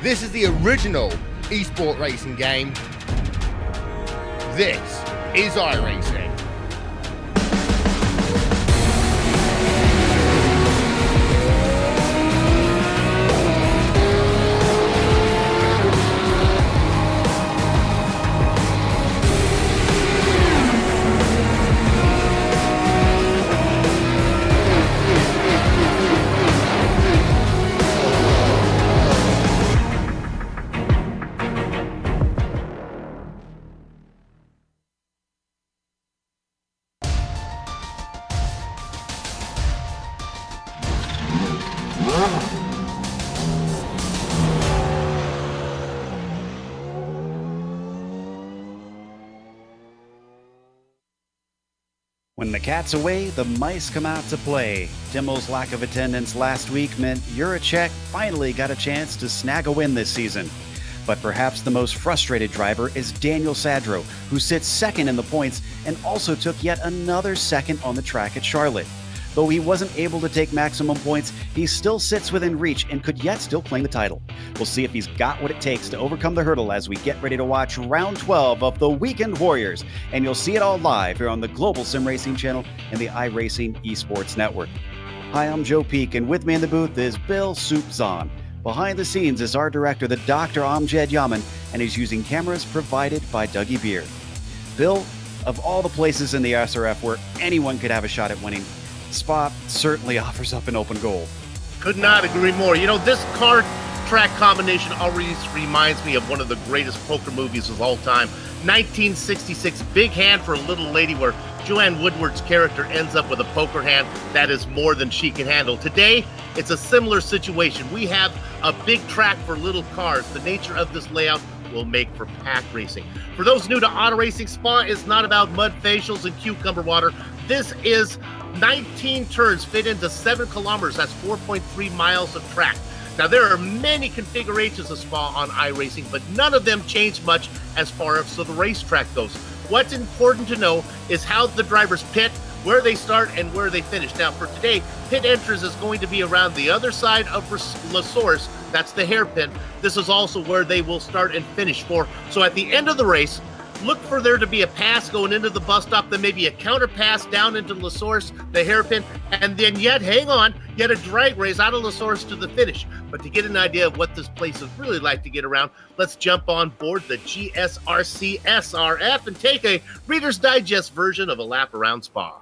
This is the original esport racing game. This is iRacing. When the cat's away, the mice come out to play. Dimmel's lack of attendance last week meant Juracek finally got a chance to snag a win this season. But perhaps the most frustrated driver is Daniel Sadro, who sits second in the points and also took yet another second on the track at Charlotte. Though he wasn't able to take maximum points, he still sits within reach and could yet still claim the title. We'll see if he's got what it takes to overcome the hurdle as we get ready to watch round 12 of the Weekend Warriors, and you'll see it all live here on the Global SimRacing channel and the iRacing Esports Network. Hi, I'm Joe Peak, and with me in the booth is Bill Soup Zahn. Behind the scenes is our director, the Dr. Amjad Yaman, and he's using cameras provided by Dougie Beer. Bill, Of all the places in the SRF where anyone could have a shot at winning, Spa certainly offers up an open goal. Could not agree more. You know, this car track combination always reminds me of one of the greatest poker movies of all time. 1966, Big Hand for a Little Lady, where Joanne Woodward's character ends up with a poker hand that is more than she can handle. Today, it's a similar situation. We have a big track for little cars. The nature of this layout will make for pack racing. For those new to auto racing, Spa is not about mud facials and cucumber water. This is 19 turns fit into 7 kilometers. That's 4.3 miles of track. Now, there are many configurations of Spa on iRacing, but none of them change much as far as the racetrack goes. What's important to know is how the drivers pit, where they start, and where they finish. Now, for today, pit entrance is going to be around the other side of La Source. That's the hairpin. This is also where they will start and finish for. So at the end of the race, look for there to be a pass going into the bus stop, then maybe a counter pass down into La Source, the hairpin, and then yet a drag race out of La Source to the finish. But to get an idea of what this place is really like to get around, let's jump on board the GSRC SRF and take a Reader's Digest version of a lap around Spa.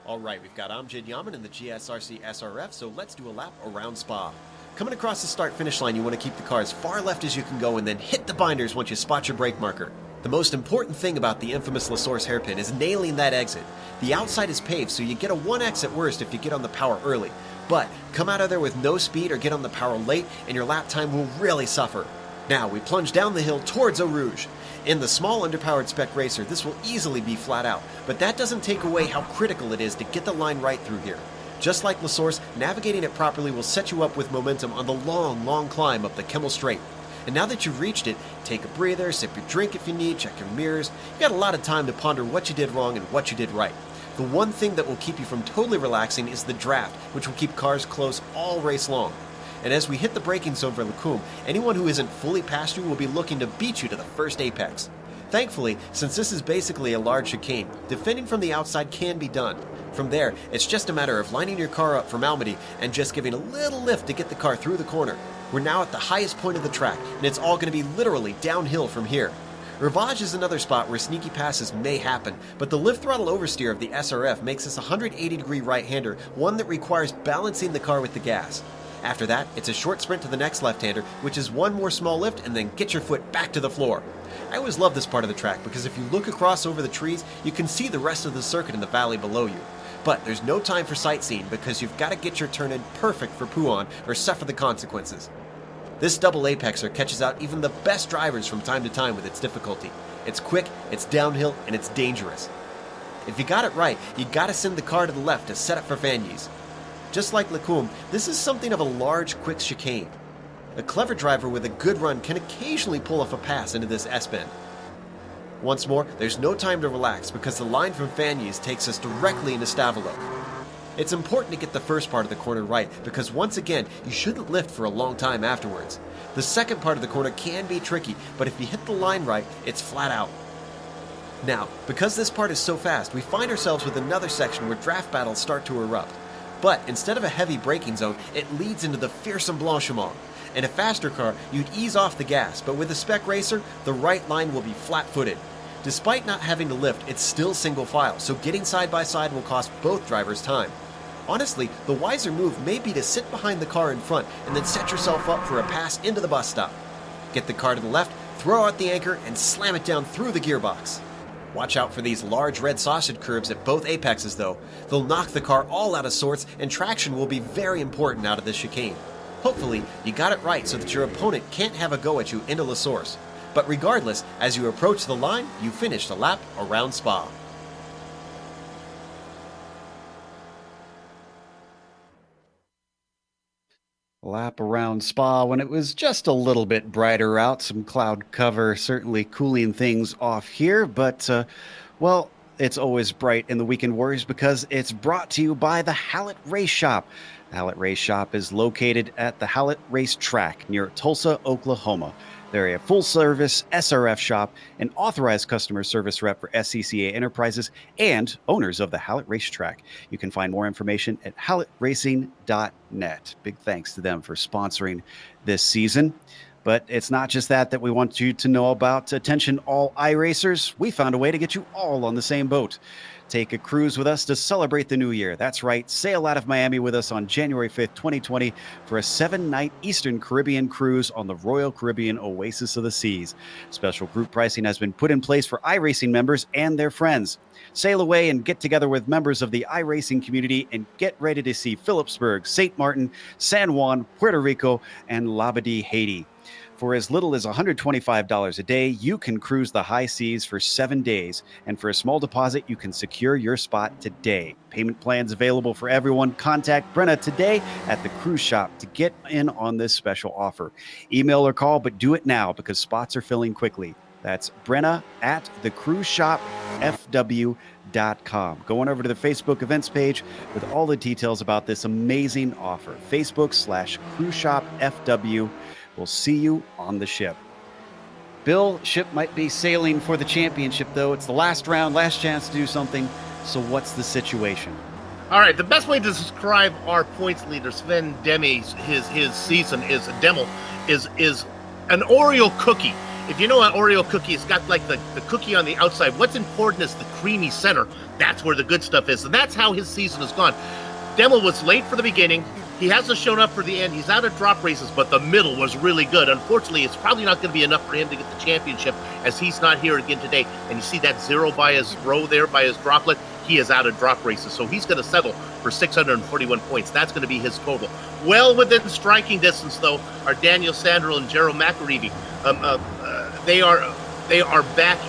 All right, we've got Amjad Yaman in the GSRC SRF, so let's do a lap around Spa. Coming across the start-finish line, you want to keep the car as far left as you can go and then hit the binders once you spot your brake marker. The most important thing about the infamous La Source hairpin is nailing that exit. The outside is paved, so you get a 1x at worst if you get on the power early. But come out of there with no speed or get on the power late, and your lap time will really suffer. Now, we plunge down the hill towards Eau Rouge. In the small underpowered spec racer, this will easily be flat out, but that doesn't take away how critical it is to get the line right through here. Just like La Source, navigating it properly will set you up with momentum on the long climb up the Kimmel Straight. And now that you've reached it, take a breather, sip your drink if you need, check your mirrors. You got a lot of time to ponder what you did wrong and what you did right. The one thing that will keep you from totally relaxing is the draft, which will keep cars close all race long. And as we hit the braking zone for Lacombe, anyone who isn't fully past you will be looking to beat you to the first apex. Thankfully, since this is basically a large chicane, defending from the outside can be done. From there, it's just a matter of lining your car up for Malmedy and just giving a little lift to get the car through the corner. We're now at the highest point of the track, and it's all going to be literally downhill from here. Rivage is another spot where sneaky passes may happen, but the lift throttle oversteer of the SRF makes this a 180-degree right-hander, one that requires balancing the car with the gas. After that, it's a short sprint to the next left-hander, which is one more small lift, and then get your foot back to the floor. I always love this part of the track because if you look across over the trees, you can see the rest of the circuit in the valley below you. But there's no time for sightseeing because you've got to get your turn in perfect for Pouhon or suffer the consequences. This double apexer catches out even the best drivers from time to time with its difficulty. It's quick, it's downhill, and it's dangerous. If you got it right, you got to send the car to the left to set up for Vanies. Just like Lacombe, this is something of a large, quick chicane. A clever driver with a good run can occasionally pull off a pass into this S-bend. Once more, there's no time to relax because the line from Vanies takes us directly into Stavelot. It's important to get the first part of the corner right because once again, you shouldn't lift for a long time afterwards. The second part of the corner can be tricky, but if you hit the line right, it's flat out. Now, because this part is so fast, we find ourselves with another section where draft battles start to erupt. But instead of a heavy braking zone, it leads into the fearsome Blanchimont. In a faster car, you'd ease off the gas, but with a spec racer, the right line will be flat-footed. Despite not having to lift, it's still single file, so getting side by side will cost both drivers time. Honestly, the wiser move may be to sit behind the car in front and then set yourself up for a pass into the bus stop. Get the car to the left, throw out the anchor, and slam it down through the gearbox. Watch out for these large red sausage curves at both apexes though. They'll knock the car all out of sorts and traction will be very important out of this chicane. Hopefully, you got it right so that your opponent can't have a go at you into La Source. But regardless, as you approach the line, you finish the lap around Spa. Lap around Spa when it was just a little bit brighter out. Some cloud cover certainly cooling things off here, but well, it's always bright in the Weekend Warriors because it's brought to you by the Hallett Race Shop. The Hallett Race Shop is located at the Hallett Race Track near Tulsa, Oklahoma. They're a full-service SRF shop, an authorized customer service rep for SCCA Enterprises, and owners of the Hallett Racetrack. You can find more information at hallettracing.net. Big thanks to them for sponsoring this season. But it's not just that we want you to know about. Attention, all iRacers. We found a way to get you all on the same boat. Take a cruise with us to celebrate the new year. That's right. Sail out of Miami with us on January 5th, 2020 for a 7-night Eastern Caribbean cruise on the Royal Caribbean Oasis of the Seas. Special group pricing has been put in place for iRacing members and their friends. Sail away and get together with members of the iRacing community and get ready to see Phillipsburg, St. Martin, San Juan, Puerto Rico, and Labadee, Haiti. For as little as $125 a day, you can cruise the high seas for 7 days. And for a small deposit, you can secure your spot today. Payment plans available for everyone. Contact Brenna today at the cruise shop to get in on this special offer. Email or call, but do it now because spots are filling quickly. That's Brenna at thecruiseshopfw.com. Going over to the Facebook events page with all the details about this amazing offer. Facebook/cruiseshopfw. We'll see you on the ship. Bill, ship might be sailing for the championship, though. It's the last round, last chance to do something. So what's the situation? All right, the best way to describe our points leader, Sven Demi's, his season is Demel, is an Oreo cookie. If you know an Oreo cookie, it's got like the cookie on the outside. What's important is the creamy center. That's where the good stuff is. And that's how his season has gone. Demel was late for the beginning. He hasn't shown up for the end. He's out of drop races, but the middle was really good. Unfortunately, it's probably not going to be enough for him to get the championship as he's not here again today. And you see that 0 by his row there, by his droplet, he is out of drop races. So he's going to settle for 641 points. That's going to be his total. Well within striking distance, though, are Daniel Sandrell and Gerald McAreevy. They are back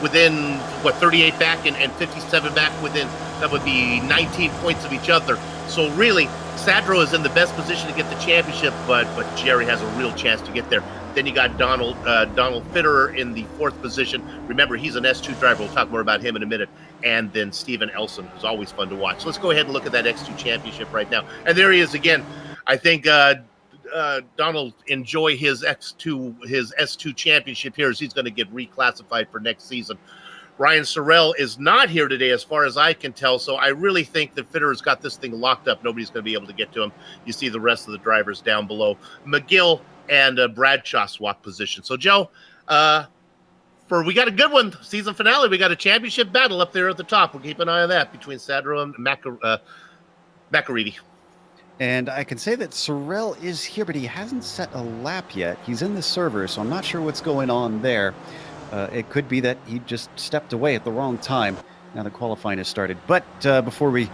within 38 back and 57 back within. That would be 19 points of each other. So really, Sadro is in the best position to get the championship, but Jerry has a real chance to get there. Then you got Donald Fitterer in the 4th position. Remember, he's an S2 driver. We'll talk more about him in a minute. And then Steven Elson, who's always fun to watch. So let's go ahead and look at that X2 championship right now. And there he is again. I think Donald enjoy his S2 championship here as he's going to get reclassified for next season. Ryan Sorrell is not here today as far as I can tell, so I really think that Fitterer's got this thing locked up. Nobody's going to be able to get to him. You see the rest of the drivers down below. McGill and Bradshaw swap position. So, Joe, we got a good one. Season finale, we got a championship battle up there at the top. We'll keep an eye on that between Sadro and McAreevy. And I can say that Sorrell is here, but he hasn't set a lap yet. He's in the server, so I'm not sure what's going on there. It could be that he just stepped away at the wrong time. Now the qualifying has started. But before we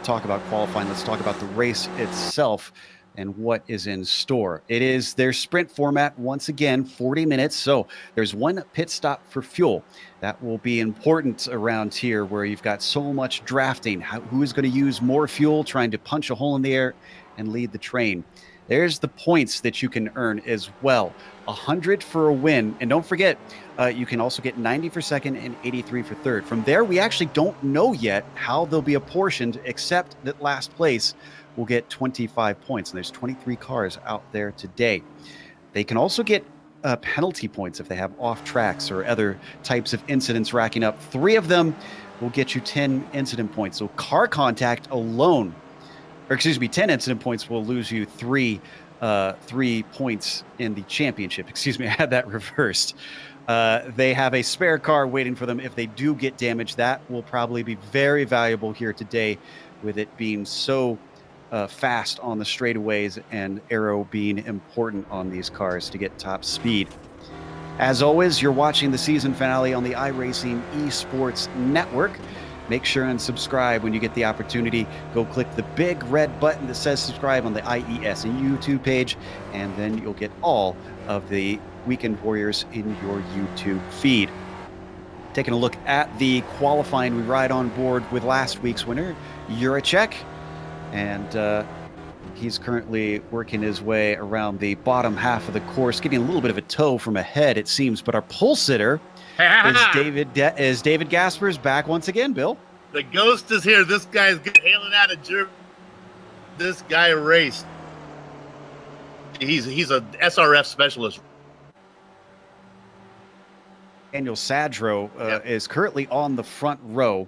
talk about qualifying, let's talk about the race itself and what is in store. It is their sprint format once again, 40 minutes. So there's one pit stop for fuel. That will be important around here where you've got so much drafting. Who is going to use more fuel, trying to punch a hole in the air and lead the train? There's the points that you can earn as well. 100 for a win. And don't forget, you can also get 90 for second and 83 for third. From there, we actually don't know yet how they'll be apportioned, except that last place will get 25 points. And there's 23 cars out there today. They can also get penalty points if they have off tracks or other types of incidents racking up. 3 of them will get you 10 incident points. So car contact alone, 10 incident points will lose you 3 points in the championship. I had that reversed. They have a spare car waiting for them if they do get damaged. That will probably be very valuable here today with it being so fast on the straightaways and aero being important on these cars to get top speed. As always, you're watching the season finale on the iRacing Esports Network. Make sure and subscribe when you get the opportunity. Go click the big red button that says subscribe on the IES and YouTube page, and then you'll get all of the Weekend Warriors in your YouTube feed. Taking a look at the qualifying, we ride on board with last week's winner, Juracek, and he's currently working his way around the bottom half of the course, getting a little bit of a tow from ahead, it seems, but our pole sitter is David Gaspers back once again, Bill. The ghost is here. This guy's hailing out of Germany. This guy raced. He's a SRF specialist. Daniel Sadro is currently on the front row,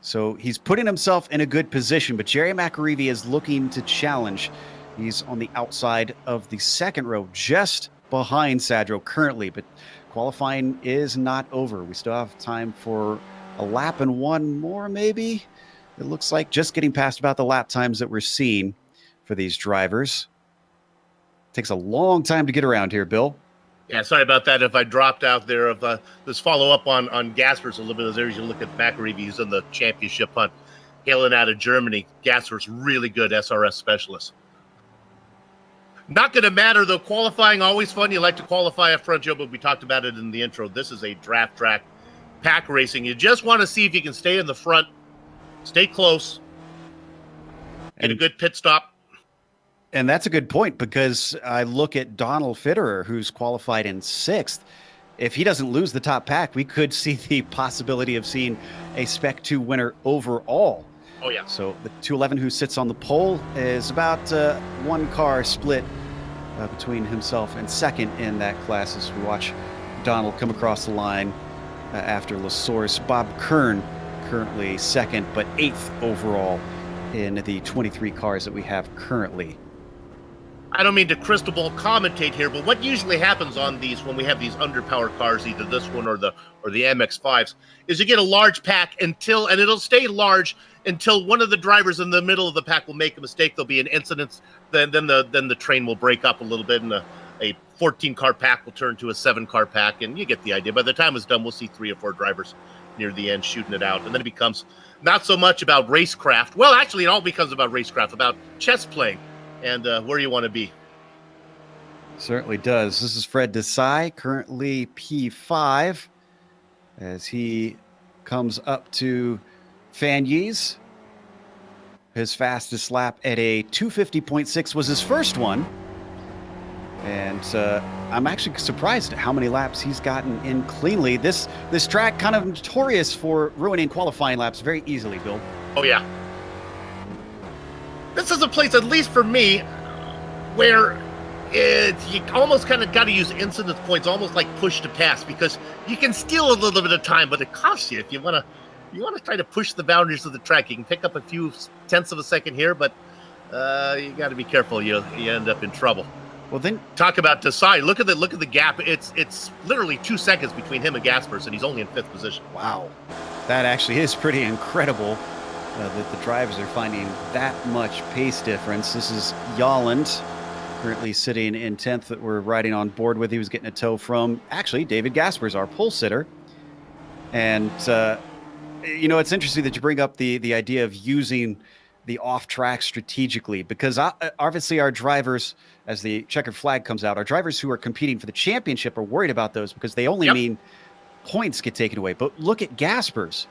so he's putting himself in a good position, but Jerry McAreevy is looking to challenge. He's on the outside of the second row, just behind Sadro currently, but qualifying is not over. We still have time for a lap and one more, maybe. It looks like just getting past about the lap times that we're seeing for these drivers. Takes a long time to get around here, Bill. Yeah, sorry about that. If I dropped out there, of this follow up on Gasper's a little bit as you look at McAreevy, who's in the championship hunt, hailing out of Germany. Gasper's really good SRS specialist. Not going to matter though. Qualifying always fun. You like to qualify up front, Joe, but we talked about it in the intro. This is a draft track, pack racing. You just want to see if you can stay in the front, stay close, get a good pit stop. And that's a good point, because I look at Donald Fitterer, who's qualified in 6th. If he doesn't lose the top pack, we could see the possibility of seeing a Spec 2 winner overall. Oh, yeah. So the 211 who sits on the pole is about one car split between himself and second in that class as we watch Donald come across the line after La Source. Bob Kern currently second, but 8th overall in the 23 cars that we have currently. I don't mean to crystal ball commentate here, but what usually happens on these when we have these underpowered cars, either this one or the MX-5s, is you get a large pack and it'll stay large until one of the drivers in the middle of the pack will make a mistake. There'll be an incident, then the train will break up a little bit, and a 14-car pack will turn to a 7-car pack, and you get the idea. By the time it's done, we'll see 3 or 4 drivers near the end shooting it out, and then it becomes not so much about racecraft. Well, actually, it all becomes about racecraft, about chess playing. And where you want to be. Certainly does. This is Fred Desai, currently P5, as he comes up to Fanyes. His fastest lap at a 250.6 was his first one. And I'm actually surprised at how many laps he's gotten in cleanly. This track kind of notorious for ruining qualifying laps very easily, Bill. Oh, yeah. This is a place, at least for me, where you almost kind of got to use incidence points, almost like push to pass, because you can steal a little bit of time, but it costs you if you want to try to push the boundaries of the track. You can pick up a few tenths of a second here, but you got to be careful. You end up in trouble. Well, then talk about Desai. Look at the gap. It's literally 2 seconds between him and Gaspers, and he's only in 5th position. Wow, that actually is pretty incredible. That the drivers are finding that much pace difference. This is Yolland, currently sitting in 10th that we're riding on board with. He was getting a tow from, actually, David Gaspers, our pole sitter. And, it's interesting that you bring up the idea of using the off-track strategically, because obviously our drivers, as the checkered flag comes out, our drivers who are competing for the championship are worried about those because they only mean points get taken away. But look at Gaspers.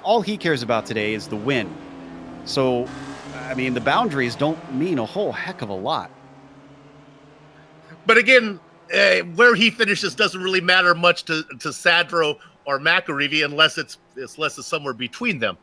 All he cares about today is the win. So, I mean, the boundaries don't mean a whole heck of a lot. But again, where he finishes doesn't really matter much to Sadro or McAreevy unless it's somewhere between them.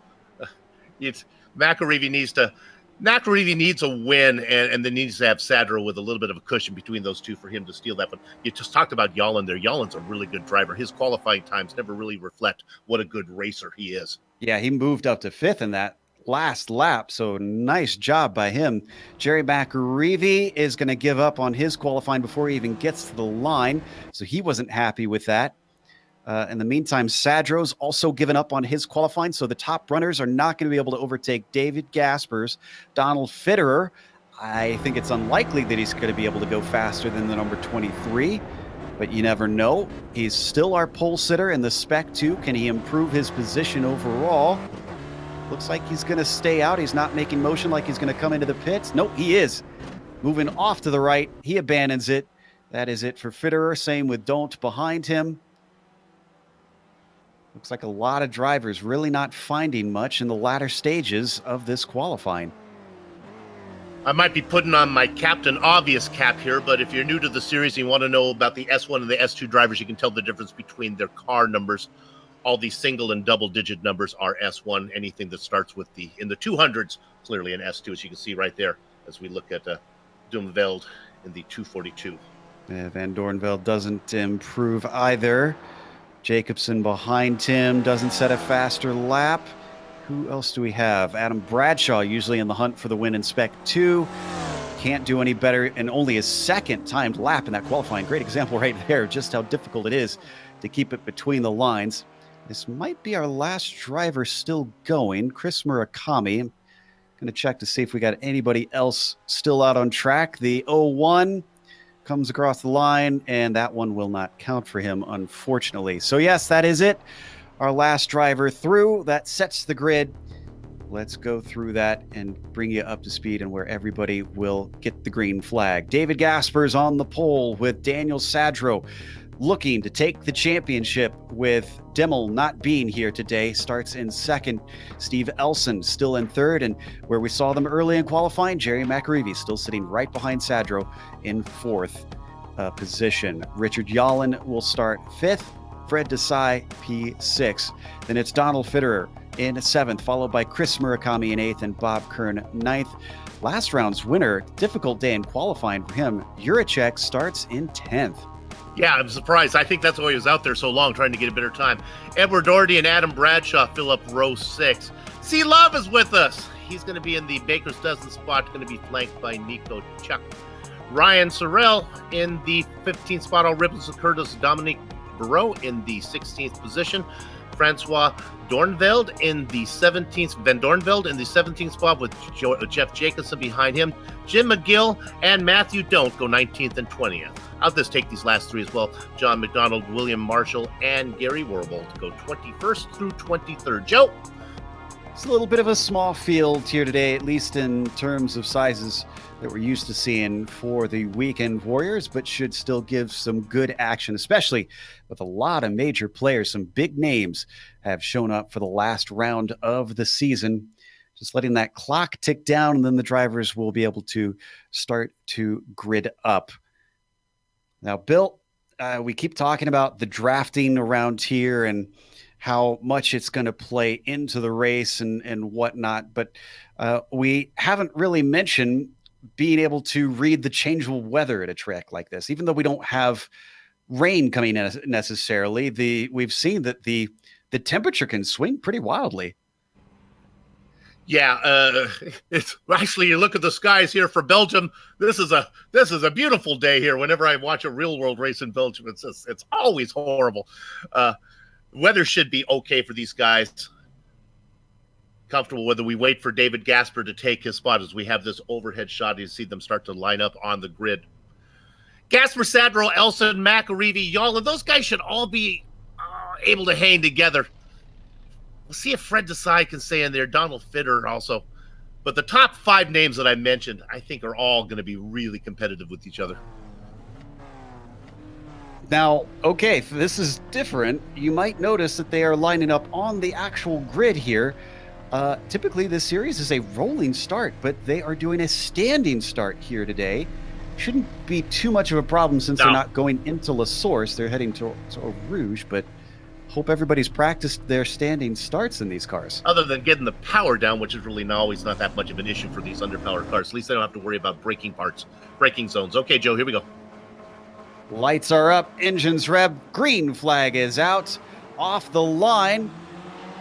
McAreevy needs a win, and then needs to have Sadro with a little bit of a cushion between those two for him to steal that. But you just talked about Yolland there. Yolland's a really good driver. His qualifying times never really reflect what a good racer he is. Yeah, he moved up to 5th in that last lap, so nice job by him. Jerry McAreevy is going to give up on his qualifying before he even gets to the line, so he wasn't happy with that. In the meantime, Sadro's also given up on his qualifying, so the top runners are not going to be able to overtake David Gaspers. Donald Fitterer, I think it's unlikely that he's going to be able to go faster than the number 23, but you never know. He's still our pole sitter in the Spec 2. Can he improve his position overall? Looks like he's going to stay out. He's not making motion like he's going to come into the pits. Nope, he is. Moving off to the right. He abandons it. That is it for Fitterer. Same with Don't behind him. Looks like a lot of drivers really not finding much in the latter stages of this qualifying. I might be putting on my Captain Obvious cap here, but if you're new to the series and you want to know about the S1 and the S2 drivers, you can tell the difference between their car numbers. All these single and double digit numbers are S1. Anything that starts with in the 200s, clearly an S2, as you can see right there, as we look at Dumveld in the 242. Yeah, Van Dornveld doesn't improve either. Jacobson behind him doesn't set a faster lap. Who else do we have? Adam Bradshaw, usually in the hunt for the win in Spec 2. can't do any better, and only his second timed lap in that qualifying. Great example right there, just how difficult it is to keep it between the lines. This might be our last driver still going, Chris Murakami. I'm going to check to see if we got anybody else still out on track. The 01 comes across the line, and that one will not count for him, unfortunately. So yes, that is it. Our last driver through. That sets the grid. Let's go through that and bring you up to speed and where everybody will get the green flag. David Gasper's on the pole with Daniel Sadro looking to take the championship with Dimmel not being here today. Starts in second. Steve Elson still in third. And where we saw them early in qualifying, Jerry McAreevy still sitting right behind Sadro in fourth position. Richard Yallen will start fifth. Fred Desai, P6. Then it's Donald Fitterer in seventh, followed by Chris Murakami in eighth and Bob Kern ninth. Last round's winner, difficult day in qualifying for him, Juracek starts in 10th. Yeah, I'm surprised. I think that's why he was out there so long, trying to get a better time. Edward Doherty and Adam Bradshaw fill up row 6. C. Love is with us. He's going to be in the Baker's Dozen spot, going to be flanked by Nico Chuck. Ryan Sorrell in the 15th spot. All ribbons of Curtis Dominique Barreau in the 16th position. Francois Dornveld in the 17th, Van Dornveld in the 17th spot with Jeff Jacobson behind him. Jim McGill and Matthew Don't go 19th and 20th. I'll just take these last three as well. John McDonald, William Marshall, and Gary Warbold go 21st through 23rd. Joe? It's a little bit of a small field here today, at least in terms of sizes that we're used to seeing for the Weekend Warriors, but should still give some good action, especially with a lot of major players. Some big names have shown up for the last round of the season. Just letting that clock tick down, and then the drivers will be able to start to grid up. Now, Bill, we keep talking about the drafting around here and how much it's going to play into the race and whatnot, but we haven't really mentioned being able to read the changeable weather at a track like this. Even though we don't have rain coming in necessarily, we've seen that the temperature can swing pretty wildly. Yeah, it's actually, you look at the skies here for Belgium. This is a beautiful day here. Whenever I watch a real world race in Belgium, it's always horrible. Weather should be okay for these guys. Comfortable whether we wait for David Gasper to take his spot as we have this overhead shot. You see them start to line up on the grid. Gasper, Sadro, Elson, McAreevy, Yallen, those guys should all be able to hang together. We'll see if Fred Desai can stay in there. Donald Fitter also. But the top 5 names that I mentioned, I think, are all going to be really competitive with each other. Now, okay, if this is different. You might notice that they are lining up on the actual grid here. Typically, this series is a rolling start, but they are doing a standing start here today. Shouldn't be too much of a problem since they're not going into La Source. They're heading to Eau Rouge, but hope everybody's practiced their standing starts in these cars. Other than getting the power down, which is really always not that much of an issue for these underpowered cars. At least they don't have to worry about braking zones. Okay, Joe, here we go. Lights are up, engines rev, green flag is out. Off the line,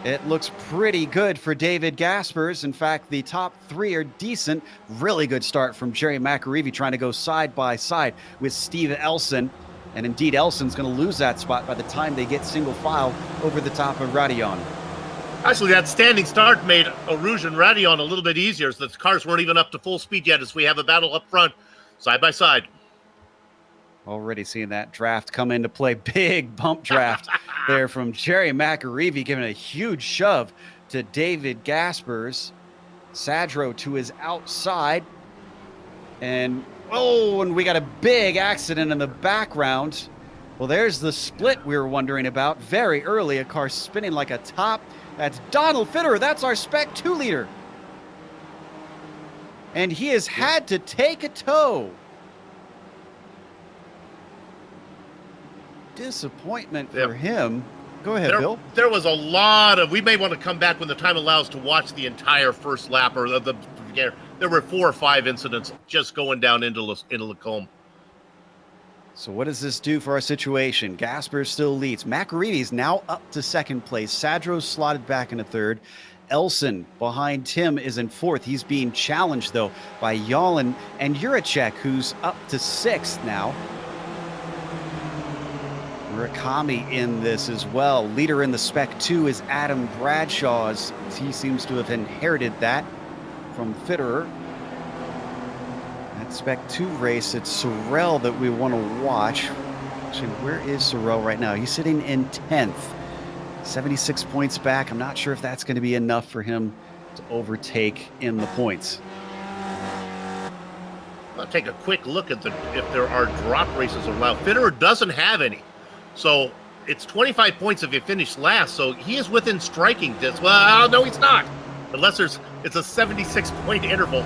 it looks pretty good for David Gaspers. In fact, the top 3 are decent. Really good start from Jerry McAreevy trying to go side by side with Steve Elson. And indeed, Elson's going to lose that spot by the time they get single file over the top of Radion. Actually, that standing start made Eau Rouge and Radion a little bit easier, so the cars weren't even up to full speed yet as we have a battle up front, side by side. Already seeing that draft come into play. Big bump draft there from Jerry McAreevy, giving a huge shove to David Gaspers. Sadro to his outside. And we got a big accident in the background. Well, there's the split we were wondering about. Very early, a car spinning like a top. That's Donald Fitterer. That's our Spec 2-liter. And he has had to take a tow. Disappointment for him. Go ahead, Bill. There was a lot of, we may want to come back when the time allows to watch the entire first lap or there were 4 or 5 incidents just going down into Lacombe. So what does this do for our situation? Gasper still leads. McAreevy's now up to second place. Sadro's slotted back into third. Elson behind Tim is in 4th. He's being challenged, though, by Yalin and Juracek, who's up to 6th now. Murakami in this as well. Leader in the Spec 2 is Adam Bradshaw, as he seems to have inherited that from Fitterer. That Spec 2 race, it's Sorrell that we want to watch. Actually, where is Sorrell right now? He's sitting in 10th. 76 points back. I'm not sure if that's going to be enough for him to overtake in the points. I'll take a quick look at if there are drop races allowed. Fitterer doesn't have any. So it's 25 points if you finish last. So he is within striking distance. Well, no, he's not. Unless it's a 76-point interval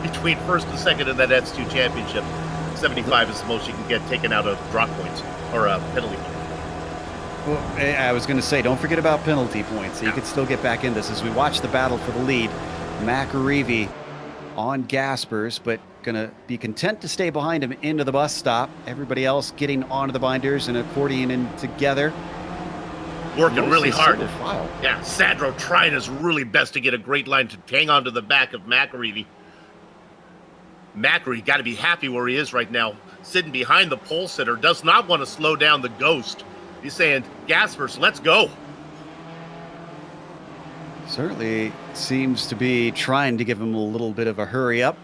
between first and second in that S2 championship. 75 is the most you can get taken out of drop points or penalty points. Well, I was going to say, don't forget about penalty points. So you could still get back in this as we watch the battle for the lead. McAreevy on Gaspers, but going to be content to stay behind him into the bus stop. Everybody else getting onto the binders and accordioning together. Working really hard. Yeah, Sadro trying his really best to get a great line to hang on to the back of McAreevy. McAreevy got to be happy where he is right now. Sitting behind the pole sitter, does not want to slow down the Ghost. He's saying, Gaspers, let's go. Certainly seems to be trying to give him a little bit of a hurry up.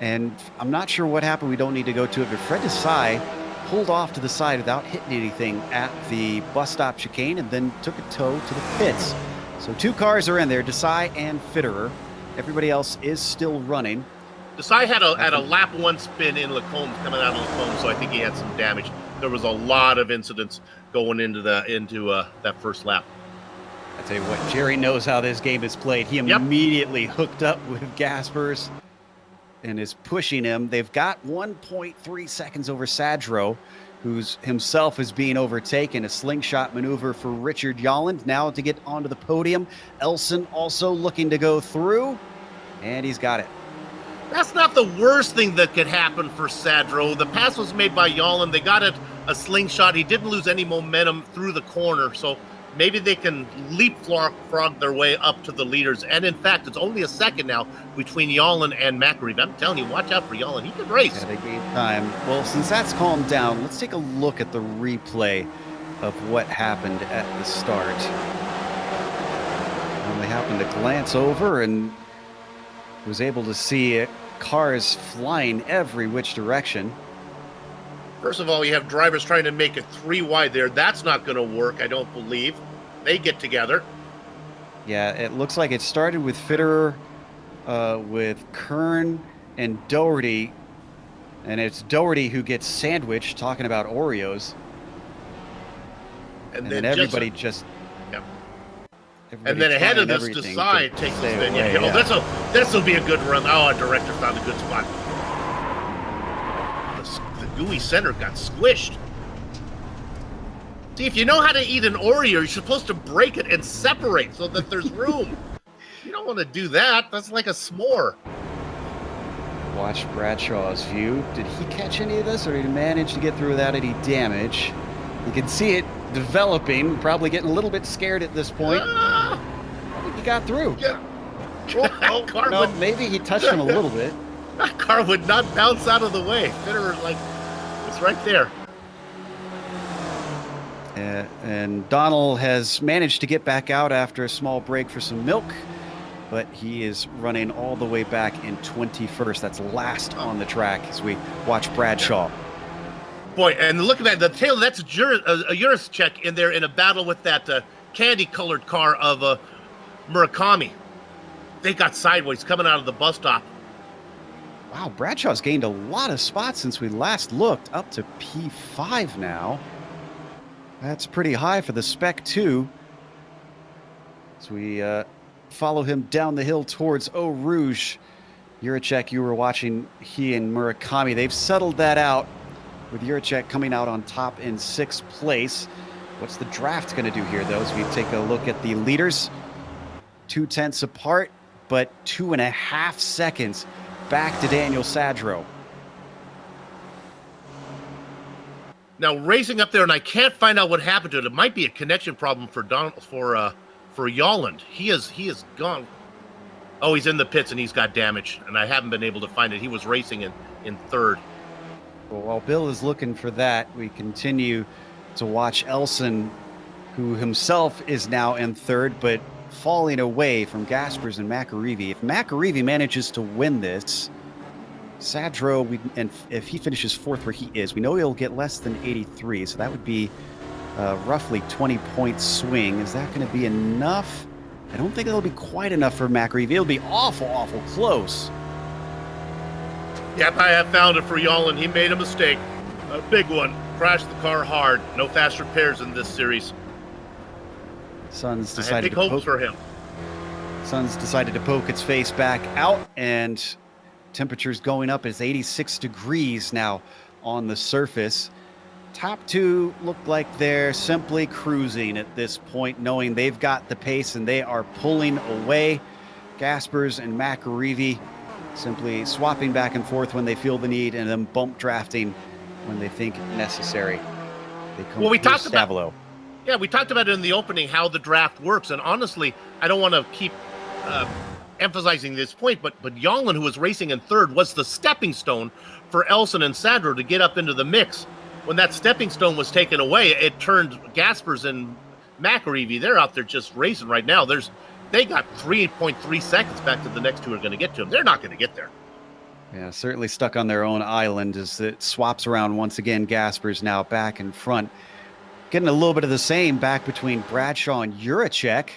And I'm not sure what happened. We don't need to go to it. But Fred Desai pulled off to the side without hitting anything at the bus stop chicane and then took a tow to the pits. So 2 cars are in there, Desai and Fitterer. Everybody else is still running. Desai had a lap 1 spin in Lacombe coming out of Lacombe, so I think he had some damage. There was a lot of incidents going into that first lap. I tell you what, Jerry knows how this game is played. He immediately hooked up with Gaspers and is pushing him. They've got 1.3 seconds over Sadro, who's himself is being overtaken. A slingshot maneuver for Richard Yolland now to get onto the podium. Elson also looking to go through, and he's got it. That's not the worst thing that could happen for Sadro. The pass was made by Yolland. They got a slingshot. He didn't lose any momentum through the corner, so maybe they can leapfrog their way up to the leaders. And in fact, it's only a second now between Yolland and McAreevy. I'm telling you, watch out for Yolland. He can race. Yeah, they gave time. Well, since that's calmed down, let's take a look at the replay of what happened at the start. And they happened to glance over and was able to see cars flying every which direction. First of all, you have drivers trying to make it 3 wide there. That's not going to work, I don't believe. They get together. Yeah, it looks like it started with Fitterer, with Kern and Doherty. And it's Doherty who gets sandwiched, talking about Oreos. And then everybody just and then ahead of this, Desai takes the spin. Yeah. This will be a good run. Oh, our director found a good spot. The gooey center got squished. See, if you know how to eat an Oreo, you're supposed to break it and separate so that there's room. You don't want to do that. That's like a s'more. Watch Bradshaw's view. Did he catch any of this, or did he manage to get through without any damage? You can see it developing, probably getting a little bit scared at this point. I think he got through. Yeah. Maybe he touched him a little bit. That car would not bounce out of the way. Fitterer, it's right there. And Donald has managed to get back out after a small break for some milk, but he is running all the way back in 21st. That's last on the track as we watch Bradshaw. Boy, and look at that. The tail, that's a Juracek in there in a battle with that candy-colored car of Murakami. They got sideways coming out of the bus stop. Wow, Bradshaw's gained a lot of spots since we last looked, up to P5 now. That's pretty high for the Spec 2. As we follow him down the hill towards Eau Rouge. Juracek, you were watching he and Murakami. They've settled that out, with Juracek coming out on top in 6th place. What's the draft going to do here, though, as we take a look at the leaders? 2/10 apart, but 2.5 seconds back to Daniel Sadro. Now racing up there, and I can't find out what happened to it. It might be a connection problem for for Yolland. He is gone. Oh, he's in the pits and he's got damage, and I haven't been able to find it. He was racing in third. Well, while Bill is looking for that, we continue to watch Elson, who himself is now in third, but falling away from Gaspers and McAreevy. If McAreevy manages to win this, Sadro, and if he finishes fourth where he is, we know he'll get less than 83, so that would be roughly 20-point swing. Is that going to be enough? I don't think it'll be quite enough for McAreevy. It'll be awful close. Yep, I have found it for Yolland. He made a mistake. A big one. Crashed the car hard. No fast repairs in this series. Suns I had big hopes for him. Suns decided to poke its face back out, and temperatures going up. It's 86 degrees now on the surface. Top two look like they're simply cruising at this point, knowing they've got the pace and they are pulling away. Gaspers and McAreevy simply swapping back and forth when they feel the need, and then bump drafting when they think necessary. They come well, we talked Stavilo. Yeah, we talked about it in the opening, how the draft works. And honestly, I don't want to keep emphasizing this point, but Yolland, who was racing in third, was the stepping stone for Elson and Sandro to get up into the mix. When that stepping stone was taken away, it turned Gaspers and McAreevy. They're out there just racing right now. They got 3.3 seconds back to the next two are going to get to them. They're not going to get there. Yeah, certainly stuck on their own island as it swaps around once again. Gaspers now back in front. Getting a little bit of the same back between Bradshaw and Juracek.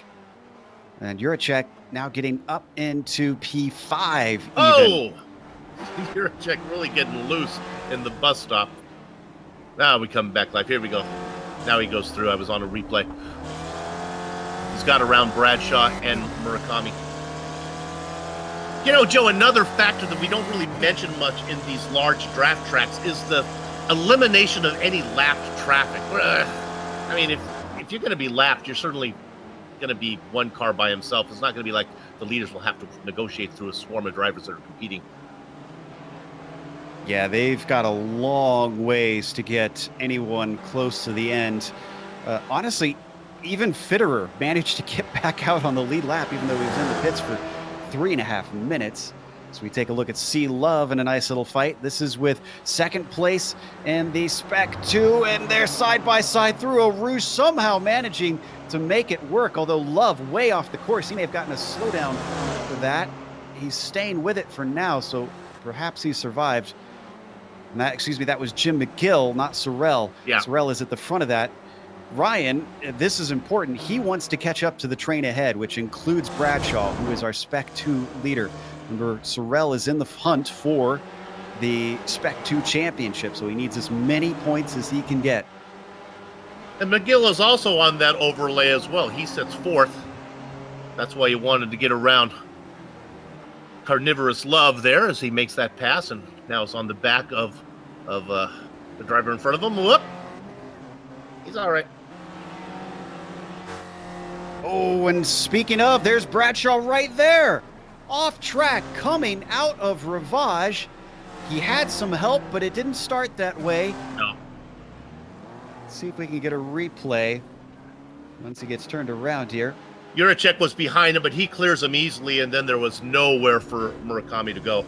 And Juracek now getting up into P5 even. Oh! Juracek really getting loose in the bus stop. Now we come back live. Here we go. Now he goes through. I was on a replay. He's got around Bradshaw and Murakami. You know, Joe, another factor that we don't really mention much in these large draft tracks is the elimination of any lapped traffic. I mean, if you're going to be lapped, you're certainly going to be one car by himself. It's not going to be like the leaders will have to negotiate through a swarm of drivers that are competing. Yeah, they've got a long ways to get anyone close to the end. Honestly, even Fitterer managed to get back out on the lead lap, even though he was in the pits for 3.5 minutes. So we take a look at C Love in a nice little fight. This is with second place and the Spec 2, and they're side by side through a Rouge, somehow managing to make it work. Although Love way off the course, he may have gotten a slowdown for that. He's staying with it for now, so perhaps he survived. And that was Jim McGill, not Sorrell. Yeah. Sorrell is at the front of that. Ryan, this is important. He wants to catch up to the train ahead, which includes Bradshaw, who is our Spec 2 leader. Remember, Sorrell is in the hunt for the Spec 2 championship, so he needs as many points as he can get. And McGill is also on that overlay as well. He sits fourth. That's why he wanted to get around Carnivorous Love there as he makes that pass, and now it's on the back of the driver in front of him. Whoop! He's all right. Oh, and speaking of, there's Bradshaw right there. Off track, coming out of Rivage. He had some help, but it didn't start that way. No. Let's see if we can get a replay once he gets turned around here. Juracek was behind him, but he clears him easily, and then there was nowhere for Murakami to go.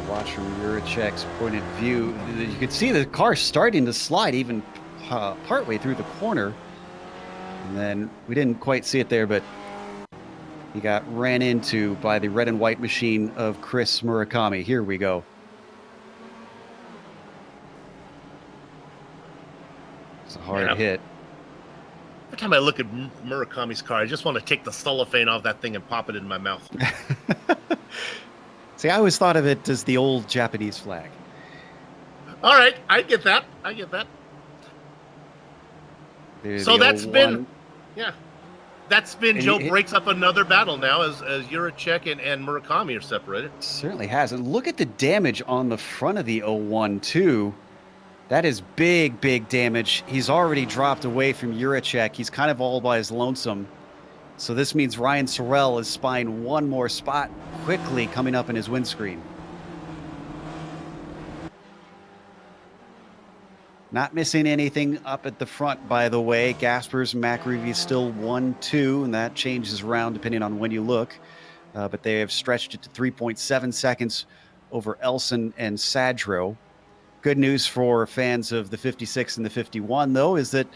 Watch from Juracek's point of view. You could see the car starting to slide even partway through the corner. And then we didn't quite see it there, but he got ran into by the red and white machine of Chris Murakami. Here we go. It's a hard hit. Every time I look at Murakami's car, I just want to take the cellophane off that thing and pop it in my mouth. See, I always thought of it as the old Japanese flag. All right, I get that. So that spin, that spin, Joe, breaks up another battle now as Juracek and Murakami are separated. Certainly has. And look at the damage on the front of the 01 too. That is big, big damage. He's already dropped away from Juracek. He's kind of all by his lonesome. So this means Ryan Sorrell is spying one more spot quickly coming up in his windscreen. Not missing anything up at the front, by the way. Gaspers and McAreevy still 1-2, and that changes around depending on when you look. But they have stretched it to 3.7 seconds over Elson and Sadro. Good news for fans of the 56 and the 51, though, is that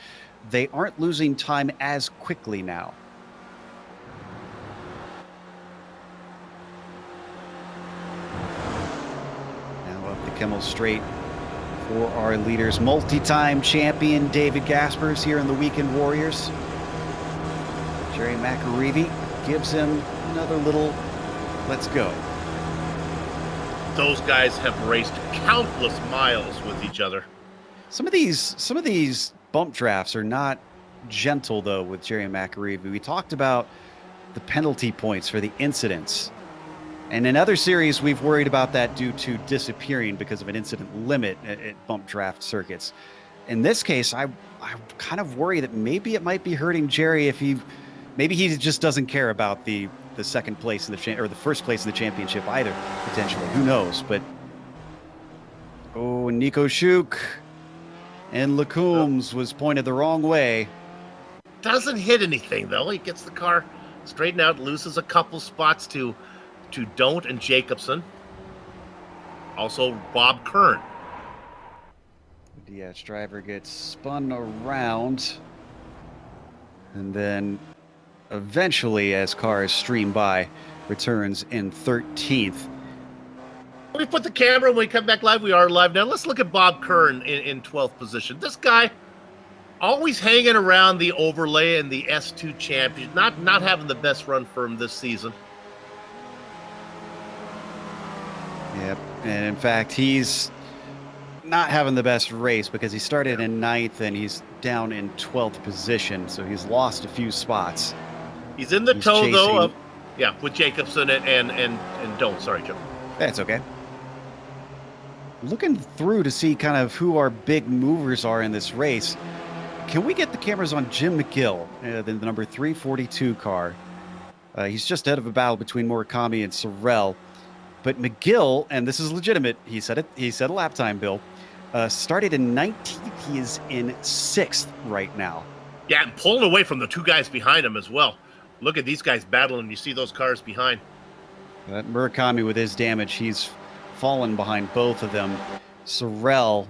they aren't losing time as quickly now. Now up the Kimmel Straight for our leaders. Multi-time champion David Gaspers here in the Weekend Warriors. Jerry McAreevy gives him another little let's go. Those guys have raced countless miles with each other. Some of these bump drafts are not gentle, though, with Jerry McAreevy. We talked about the penalty points for the incidents. And in other series, we've worried about that due to disappearing because of an incident limit at bump draft circuits. In this case, I kind of worry that maybe it might be hurting Jerry if maybe he just doesn't care about the second place in the or the first place in the championship either, potentially. Who knows? But Nico Schuk and Lacoombs was pointed the wrong way. Doesn't hit anything though. He gets the car straightened out, loses a couple spots to Don't and Jacobson. Also Bob Kern. The DH driver gets spun around, and then eventually, as cars stream by, returns in 13th. We put the camera when we come back live. We are live now. Let's look at Bob Kern in 12th position. This guy always hanging around the overlay and the S2 champion. Not having the best run for him this season. Yep, and in fact, he's not having the best race because he started in 9th and he's down in 12th position, so he's lost a few spots. He's in the tow, though, with Jacobson and Don't. Sorry, Joe. That's okay. Looking through to see kind of who our big movers are in this race. Can we get the cameras on Jim McGill, the number 342 car? He's just ahead of a battle between Murakami and Sorrell. But McGill, and this is legitimate, he said a lap time, Bill, started in 19th. He is in 6th right now. Yeah, and pulling away from the two guys behind him as well. Look at these guys battling. You see those cars behind. That Murakami with his damage, he's fallen behind both of them. Sorrell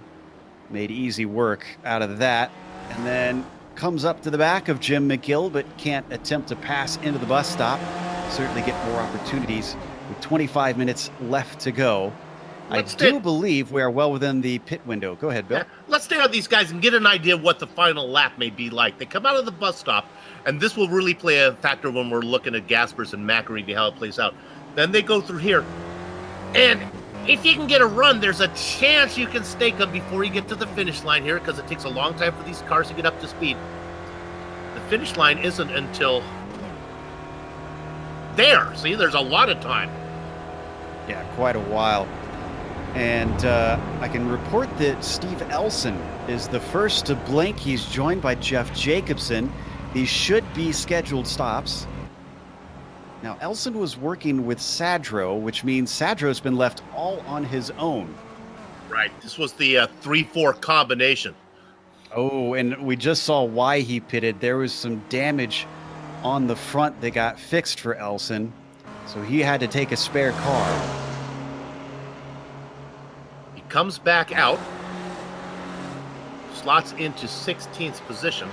made easy work out of that, and then comes up to the back of Jim McGill, but can't attempt to pass into the bus stop. Certainly get more opportunities with 25 minutes left to go. I do believe we are well within the pit window. Go ahead, Bill. Yeah, let's stay on these guys and get an idea of what the final lap may be like. They come out of the bus stop, and this will really play a factor when we're looking at Gaspers and McAreevy, how it plays out. Then they go through here. And if you can get a run, there's a chance you can stake them before you get to the finish line here, because it takes a long time for these cars to get up to speed. The finish line isn't until there. See, there's a lot of time. Yeah, quite a while. And I can report that Steve Elson is the first to blink. He's joined by Jeff Jacobson. These should be scheduled stops. Now, Elson was working with Sadro, which means Sadro's been left all on his own. Right. This was the 3-4 combination. Oh, and we just saw why he pitted. There was some damage on the front that got fixed for Elson, so he had to take a spare car. Comes back out, slots into 16th position.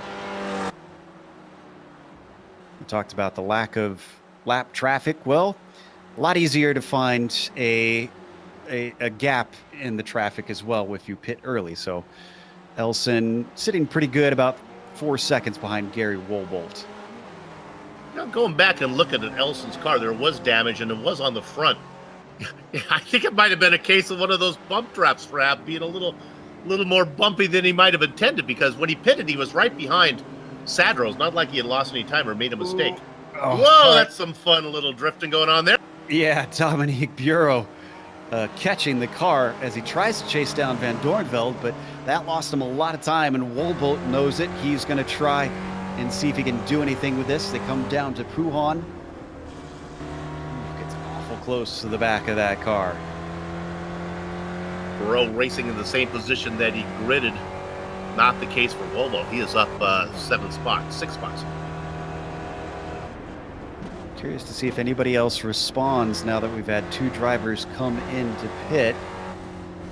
We talked about the lack of lap traffic. Well, a lot easier to find a gap in the traffic as well if you pit early. So Elson sitting pretty good, about 4 seconds behind Gary Woolbolt. Now going back and looking at Elson's car, there was damage, and it was on the front. I think it might have been a case of one of those bump traps for Ab being a little more bumpy than he might have intended, because when he pitted, he was right behind Sadro. It's not like he had lost any time or made a mistake. Oh, whoa, that's some fun little drifting going on there. Yeah, Dominique Bureau catching the car as he tries to chase down Van Dornveld, but that lost him a lot of time, and Woolbolt knows it. He's going to try and see if he can do anything with this. They come down to Puhan. Close to the back of that car. Burrow racing in the same position that he gridded not the case for Volvo. He is up 6 spots. Curious to see if anybody else responds now that we've had 2 drivers come into pit.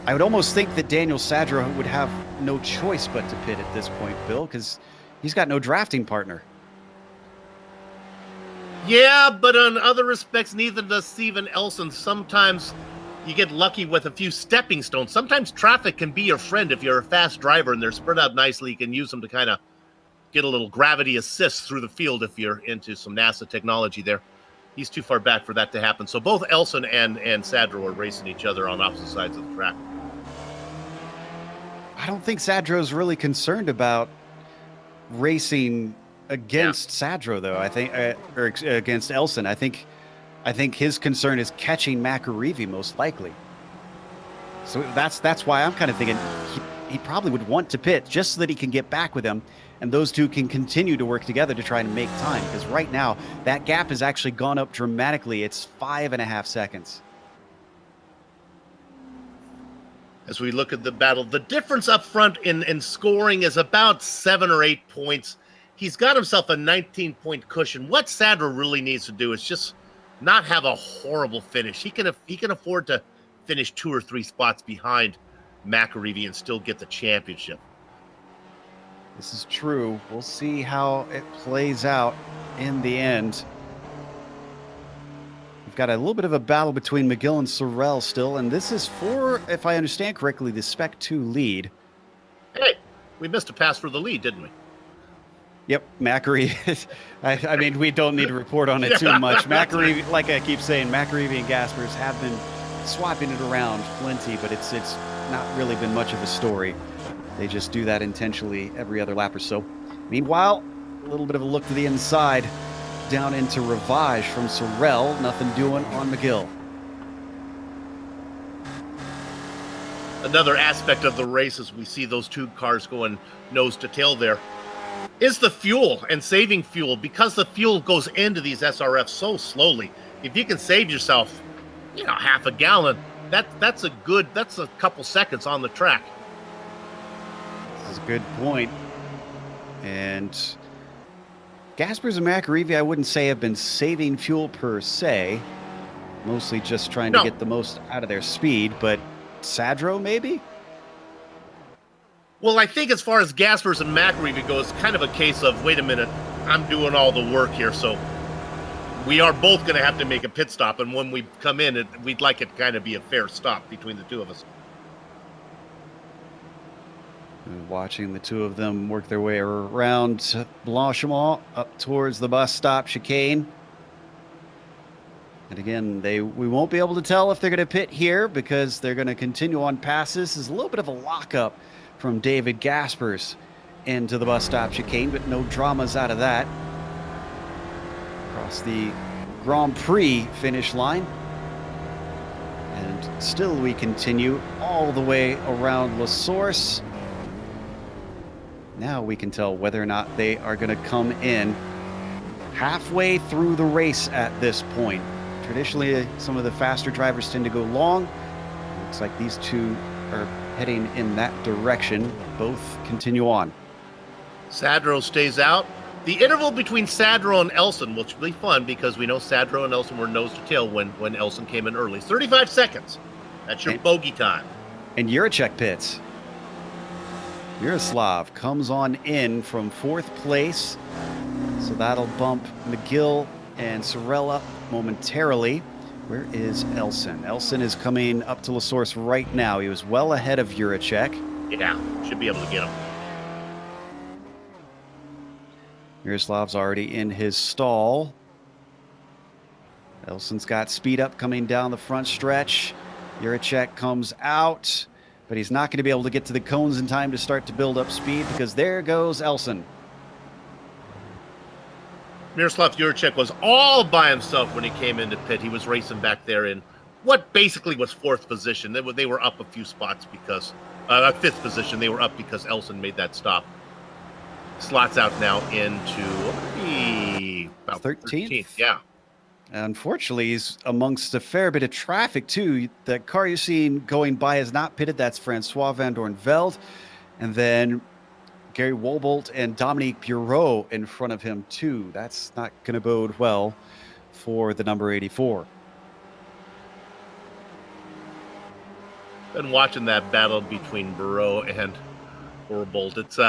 I would almost think that Daniel Sadra would have no choice but to pit at this point, Bill, because he's got no drafting partner. Yeah, but on other respects, neither does Steven Elson. Sometimes you get lucky with a few stepping stones. Sometimes traffic can be your friend if you're a fast driver and they're spread out nicely. You can use them to kind of get a little gravity assist through the field if you're into some NASA technology there. He's too far back for that to happen. So both Elson and Sadro are racing each other on opposite sides of the track. I don't think Sadro's really concerned about racing against Sadro, though. I think, or against Elson. I think his concern is catching McAreevy most likely. So that's why I'm kind of thinking he probably would want to pit just so that he can get back with him, and those two can continue to work together to try and make time. Because right now that gap has actually gone up dramatically. It's 5.5 seconds. As we look at the battle, the difference up front in scoring is about 7 or 8 points. He's got himself a 19-point cushion. What Sadra really needs to do is just not have a horrible finish. He can afford to finish 2 or 3 spots behind McAreevy and still get the championship. This is true. We'll see how it plays out in the end. We've got a little bit of a battle between McGill and Sorrell still, and this is for, if I understand correctly, the Spec 2 lead. Hey, we missed a pass for the lead, didn't we? Yep, McAreevy. I mean, we don't need to report on it too much. McAreevy, like I keep saying, McAreevy and Gaspers have been swapping it around plenty, but it's not really been much of a story. They just do that intentionally every other lap or so. Meanwhile, a little bit of a look to the inside, down into Ravage from Sorrell. Nothing doing on McGill. Another aspect of the race as we see those 2 cars going nose to tail there is the fuel and saving fuel, because the fuel goes into these SRFs so slowly. If you can save yourself, half a gallon, that's a couple seconds on the track. This is a good point. And Gaspers and McAreevy, I wouldn't say have been saving fuel per se, mostly just trying to get the most out of their speed, but Sadro maybe? Well, I think as far as Gaspers and McAreevy goes, it's kind of a case of, wait a minute, I'm doing all the work here, so we are both going to have to make a pit stop, and when we come in, we'd like it to kind of be a fair stop between the 2 of us. Watching the 2 of them work their way around Blanchimont up towards the bus stop chicane. And again, we won't be able to tell if they're going to pit here because they're going to continue on passes. There's a little bit of a lockup from David Gaspers into the bus stop chicane, but no dramas out of that. Across the Grand Prix finish line. And still we continue all the way around La Source. Now we can tell whether or not they are going to come in halfway through the race at this point. Traditionally, some of the faster drivers tend to go long. Looks like these 2 are heading in that direction. Both continue on. Sadro stays out. The interval between Sadro and Elson, which will be fun because we know Sadro and Elson were nose to tail when Elson came in early. 35 seconds. That's your bogey time. And Juracek pits. Miroslav comes on in from 4th place. So that'll bump McGill and Sorrell up momentarily. Where is Elson? Elson is coming up to La Source right now. He was well ahead of Juracek. Yeah, should be able to get him. Miroslav's already in his stall. Elson's got speed up coming down the front stretch. Juracek comes out, but he's not going to be able to get to the cones in time to start to build up speed because there goes Elson. Miroslav Juracek was all by himself when he came into pit. He was racing back there in what basically was 4th position. They were up a few spots because, 5th position. They were up because Elson made that stop. Slots out now into about 13th. Yeah. Unfortunately, he's amongst a fair bit of traffic, too. The car you're seeing going by is not pitted. That's Francois van Doorn Veld. And then Gary Wobolt and Dominique Bureau in front of him, too. That's not going to bode well for the number 84. Been watching that battle between Bureau and Wobolt. It's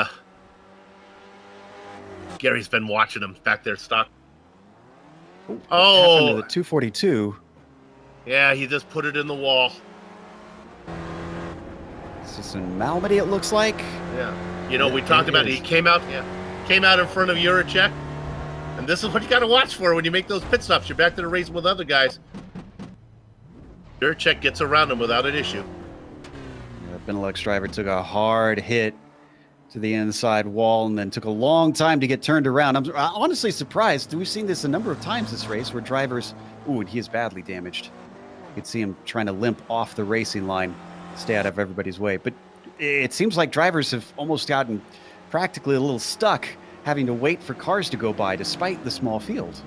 Gary's been watching him back there, stock. Oh, happened to the 242. Yeah, he just put it in the wall. This is in Malmedy, it looks like. Yeah. You know, we talked about it. He came out in front of Juracek. And this is what you got to watch for when you make those pit stops. You're back to the race with other guys. Juracek gets around him without an issue. The Benelux driver took a hard hit to the inside wall and then took a long time to get turned around. I'm honestly surprised. We've seen this a number of times this race where drivers... Ooh, and he is badly damaged. You could see him trying to limp off the racing line, stay out of everybody's way. But it seems like drivers have almost gotten practically a little stuck having to wait for cars to go by despite the small field.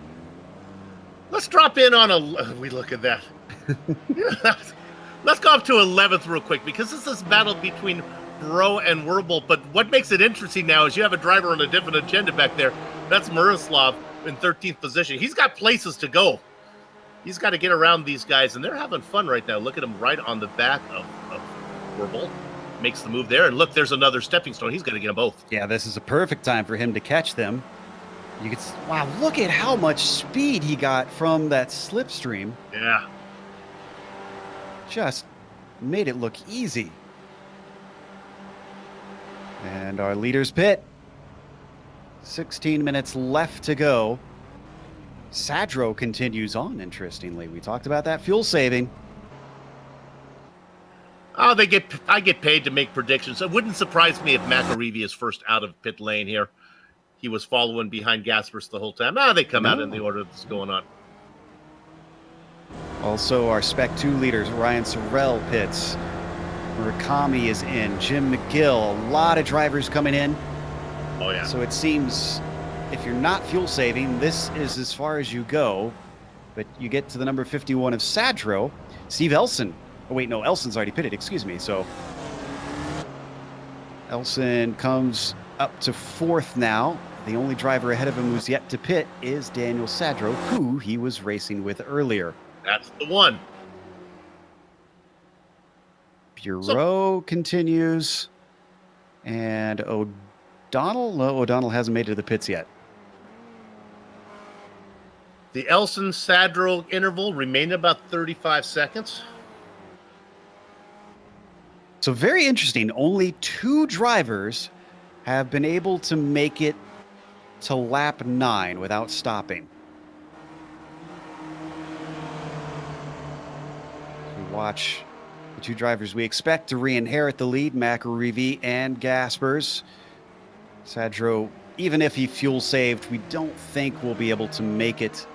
Let's drop in on we look at that. Let's go up to 11th real quick, because this is battle between Bureau and Wobolt. But what makes it interesting now is you have a driver on a different agenda back there. That's Miroslav in 13th position. He's got places to go. He's got to get around these guys, and they're having fun right now. Look at him right on the back of Wobolt. Makes the move there, and look, there's another stepping stone. He's going to get them both. Yeah, this is a perfect time for him to catch them. You could, wow, look at how much speed he got from that slipstream. Yeah. Just made it look easy. And our leader's pit. 16 minutes left to go. Sadro continues on, interestingly. We talked about that fuel saving. Oh, I get paid to make predictions. It wouldn't surprise me if McAreevy is first out of pit lane here. He was following behind Gaspers the whole time. They come out in the order that's going on. Also, our Spec 2 leaders, Ryan Sorrell pits. Murakami is in. Jim McGill. A lot of drivers coming in. Oh, yeah. So it seems if you're not fuel saving, this is as far as you go. But you get to the number 51 of Sadro. Steve Elson. Oh, wait, no, Elson's already pitted. Excuse me. So Elson comes up to 4th now. The only driver ahead of him who's yet to pit is Daniel Sadro, who he was racing with earlier. That's the one. Bureau continues. And O'Donnell? No, O'Donnell hasn't made it to the pits yet. The Elson-Sadro interval remained about 35 seconds. So very interesting. Only 2 drivers have been able to make it to lap 9 without stopping. We watch the 2 drivers we expect to re-inherit the lead, McAreevy and Gaspers. Sadro, even if he fuel saved, we don't think we'll be able to make it,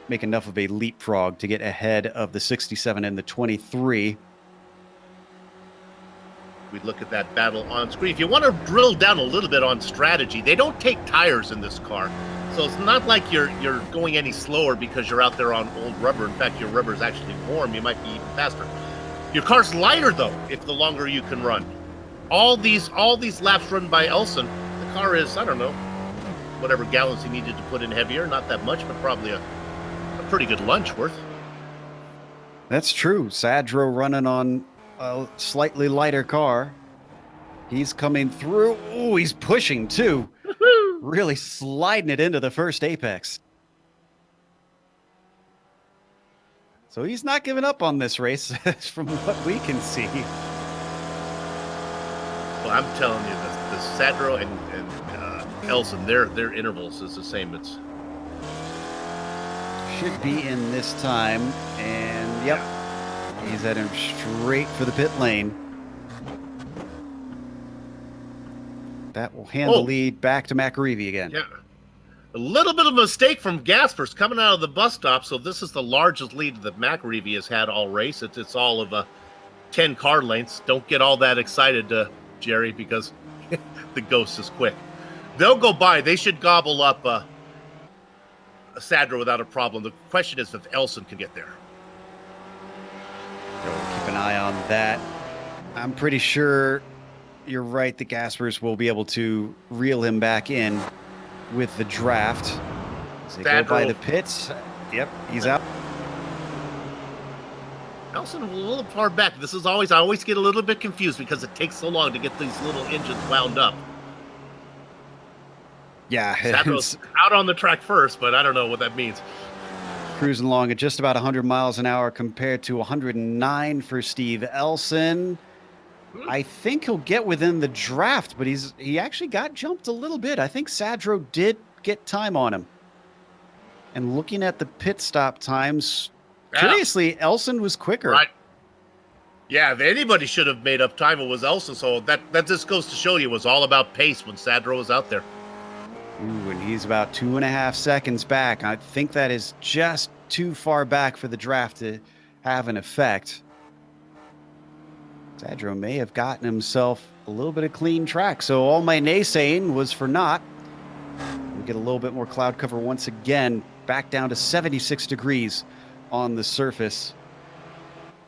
make enough of a leapfrog to get ahead of the 67 and the 23. We look at that battle on screen. If you want to drill down a little bit on strategy, they don't take tires in this car. So it's not like you're going any slower because you're out there on old rubber. In fact, your rubber is actually warm. You might be even faster. Your car's lighter, though, if the longer you can run. All these laps run by Elson, the car is, I don't know, whatever gallons he needed to put in heavier. Not that much, but probably a pretty good lunch worth. That's true. Sadro running on a slightly lighter car. He's coming through. Ooh, he's pushing too. Really sliding it into the first apex. So he's not giving up on this race from what we can see. Well, I'm telling you, the Sadro and Elson, their intervals is the same. It's should be in this time, and yep. He's heading straight for the pit lane. That will hand the lead back to McAreevy again. Yeah. A little bit of a mistake from Gaspers coming out of the bus stop. So this is the largest lead that McAreevy has had all race. It's all of 10 car lengths. Don't get all that excited, Jerry, because the ghost is quick. They'll go by. They should gobble up a Sadro without a problem. The question is if Elson can get there. Keep an eye on that. I'm pretty sure you're right. The Gaspers will be able to reel him back in with the draft. As they go by the pits. Yep, he's out. Elson a little far back. This is always, I always get a little bit confused because it takes so long to get these little engines wound up. Yeah. Sadro's out on the track first, but I don't know what that means. Cruising along at just about 100 miles an hour compared to 109 for Steve Elson. I think he'll get within the draft, but he actually got jumped a little bit. I think Sadro did get time on him. And looking at the pit stop times, curiously, Elson was quicker. Right. Yeah, if anybody should have made up time, it was Elson. So that just goes to show you it was all about pace when Sadro was out there. Ooh, and he's about 2.5 seconds back. I think that is just too far back for the draft to have an effect. Sadro may have gotten himself a little bit of clean track. So all my naysaying was for naught. We get a little bit more cloud cover once again, back down to 76 degrees on the surface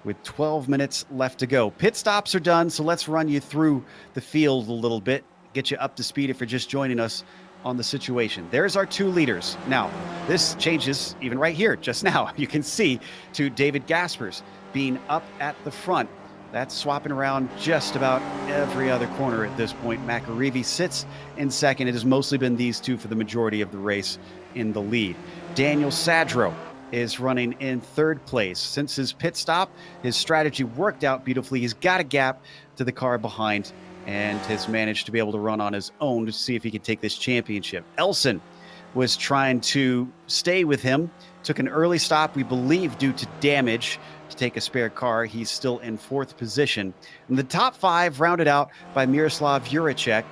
with 12 minutes left to go. Pit stops are done, so let's run you through the field a little bit, get you up to speed if you're just joining us on the situation. There's our 2 leaders. Now, this changes even right here, just now. You can see to David Gaspers being up at the front. That's swapping around just about every other corner at this point. McAreevy sits in second. It has mostly been these two for the majority of the race in the lead. Daniel Sadro is running in third place. Since his pit stop, his strategy worked out beautifully. He's got a gap to the car behind and has managed to be able to run on his own to see if he can take this championship. Elson was trying to stay with him, took an early stop, we believe, due to damage to take a spare car. He's still in 4th position. And the top 5 rounded out by Miroslav Juracek,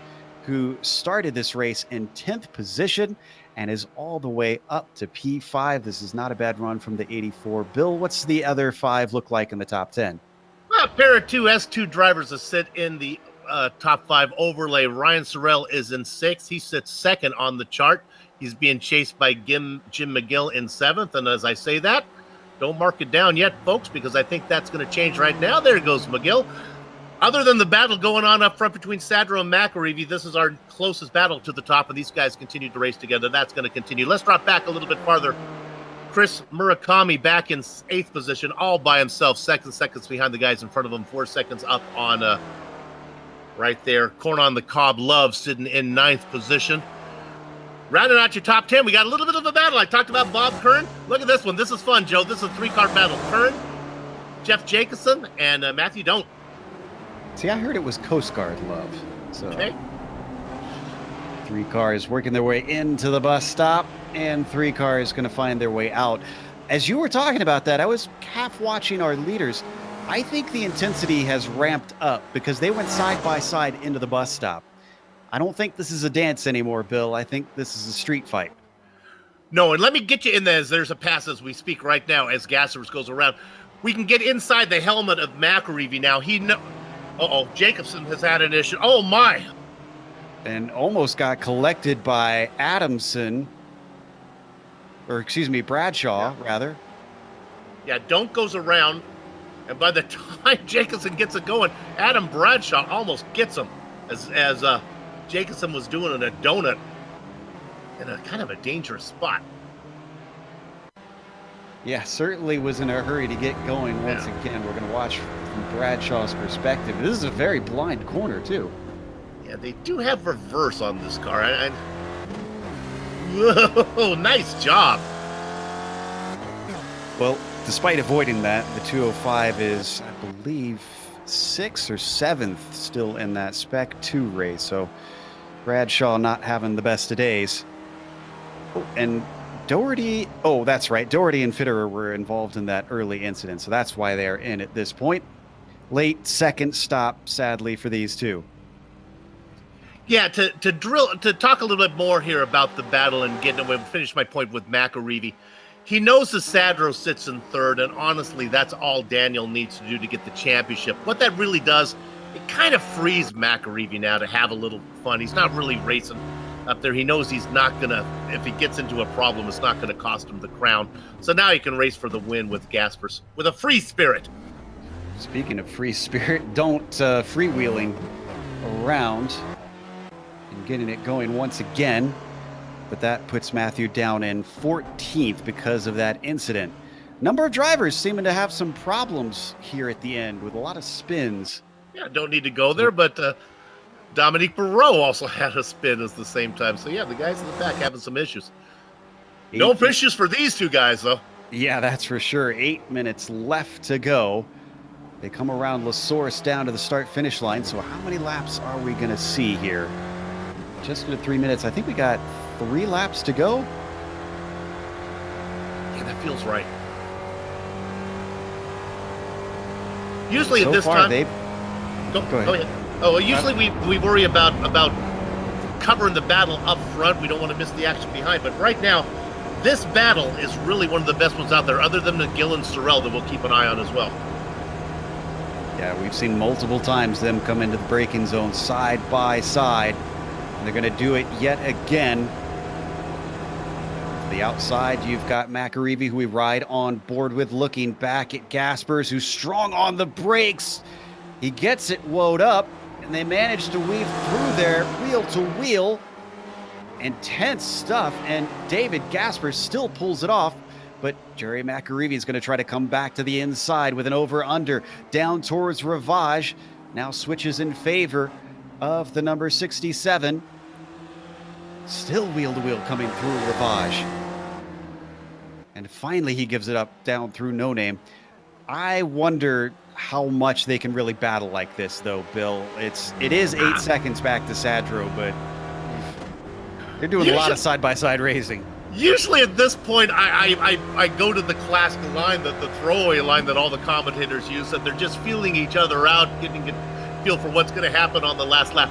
who started this race in 10th position and is all the way up to P5. This is not a bad run from the 84. Bill, what's the other 5 look like in the top 10? A pair of two S2 drivers that sit in the top 5 overlay. Ryan Sorrell is in 6th. He sits 2nd on the chart. He's being chased by Jim McGill in 7th. And as I say that, don't mark it down yet, folks, because I think that's going to change right now. There goes McGill. Other than the battle going on up front between Sadro and McAreevy, this is our closest battle to the top, and these guys continue to race together. That's going to continue. Let's drop back a little bit farther. Chris Murakami back in 8th position, all by himself, seconds behind the guys in front of him, 4 seconds up on right there. Corn on the Cob Love sitting in 9th position. Rounding out your top 10, we got a little bit of a battle. I talked about Bob Kern. Look at this one. This is fun, Joe. This is a 3-car battle. Kern, Jeff Jacobson, and Matthew Don't. See, I heard it was Coast Guard Love. So Okay. 3 cars working their way into the bus stop, and 3 cars going to find their way out. As you were talking about that, I was half watching our leaders. I think the intensity has ramped up because they went side by side into the bus stop. I don't think this is a dance anymore, Bill. I think this is a street fight. No, and let me get you in there. There's a pass as we speak right now as Gassers goes around. We can get inside the helmet of McAreevy now. Jacobson has had an issue. Oh, my. And almost got collected by Adamson. Or, excuse me, Bradshaw, rather. Yeah, Don't goes around. And by the time Jacobson gets it going, Adam Bradshaw almost gets him as Jacobson was doing a donut in a kind of a dangerous spot. Yeah, certainly was in a hurry to get going once again. We're going to watch from Bradshaw's perspective. This is a very blind corner, too. Yeah, they do have reverse on this car. Whoa, nice job. Well, despite avoiding that, the 205 is, I believe, 6th or 7th still in that Spec 2 race. So Bradshaw not having the best of days. Oh, and Doherty, that's right. Doherty and Fitterer were involved in that early incident, so that's why they're in at this point. Late second stop, sadly, for these two. Yeah, to talk a little bit more here about the battle and getting away, finish my point with McAreevy. He knows the Sadro sits in 3rd, and honestly, that's all Daniel needs to do to get the championship. What that really does, it kind of frees McAreevy now to have a little fun. He's not really racing up there. He knows he's not going to, if he gets into a problem, it's not going to cost him the crown. So now he can race for the win with Gaspers, with a free spirit. Speaking of free spirit, don't freewheeling around and getting it going once again. But that puts Matthew down in 14th because of that incident. Number of drivers seeming to have some problems here at the end with a lot of spins. Yeah, don't need to go there, but Dominique Barreau also had a spin at the same time. So, yeah, the guys in the back having some issues. No issues for these two guys, though. Yeah, that's for sure. 8 minutes left to go. They come around La Source down to the start-finish line. So how many laps are we going to see here? Just under 3 minutes. I think we got 3 laps to go. Yeah, that feels right. Usually so at this far, time... Go ahead. Usually we worry about covering the battle up front. We don't want to miss the action behind. But right now, this battle is really one of the best ones out there, other than McGill and Sorrell, that we'll keep an eye on as well. Yeah, we've seen multiple times them come into the braking zone side by side. And they're going to do it yet again. To the outside, you've got McAreevy, who we ride on board with, looking back at Gaspers, who's strong on the brakes. He gets it woed up, and they manage to weave through there, wheel to wheel. Intense stuff, and David Gaspers still pulls it off, but Jerry McAreevy is going to try to come back to the inside with an over-under down towards Ravage. Now switches in favor of the number 67. Still wheel-to-wheel coming through Ravage. And finally he gives it up down through No Name. I wonder how much they can really battle like this, though, Bill. It is 8 seconds back to Sadro, but they're doing a lot of side-by-side racing. Usually at this point, I go to the classic line, the throwaway line that all the commentators use, and they're just feeling each other out, getting a feel for what's going to happen on the last lap.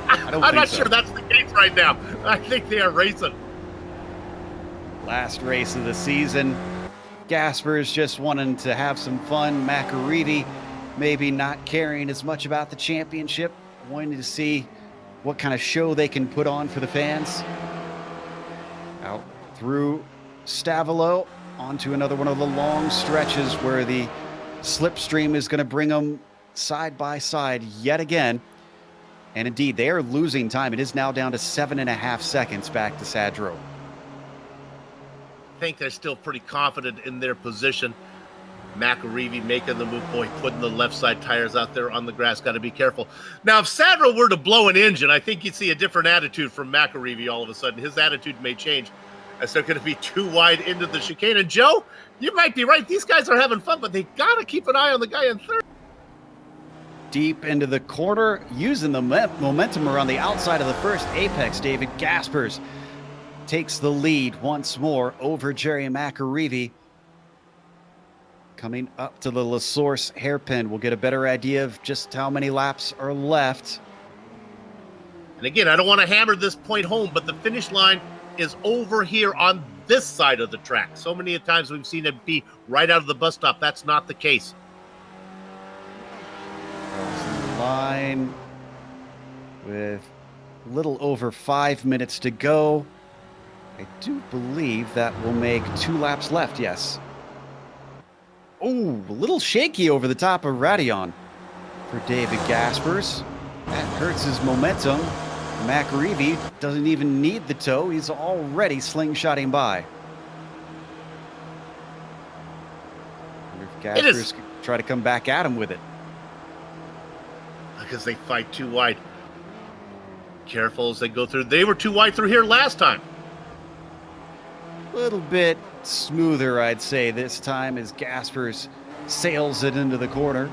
I'm not sure that's the case right now. I think they are racing. Last race of the season. Gaspers just wanting to have some fun. McAreevy maybe not caring as much about the championship, wanting to see what kind of show they can put on for the fans. Out through Stavilo onto another one of the long stretches where the slipstream is going to bring them side by side yet again. And indeed, they are losing time. It is now down to 7.5 seconds back to Sadro. I think they're still pretty confident in their position. McAreevy making the move point, putting the left side tires out there on the grass. Got to be careful. Now, if Sadro were to blow an engine, I think you'd see a different attitude from McAreevy all of a sudden. His attitude may change as they're going to be too wide into the chicane. And Joe, you might be right. These guys are having fun, but they got to keep an eye on the guy in third. Deep into the corner, using the momentum around the outside of the first apex, David Gaspers takes the lead once more over Jerry McAreevy. Coming up to the La Source hairpin, we'll get a better idea of just how many laps are left. And again, I don't want to hammer this point home, but the finish line is over here on this side of the track. So many times we've seen it be right out of the bus stop. That's not the case. Line with a little over 5 minutes to go. I do believe that will make 2 laps left, yes. Oh, a little shaky over the top of Radion for David Gaspers. That hurts his momentum. McAreevy doesn't even need the tow. He's already slingshotting by. Wonder if Gaspers could try to come back at him with it. Because they fight too wide. Careful as they go through. They were too wide through here last time. A little bit smoother, I'd say, this time as Gaspers sails it into the corner.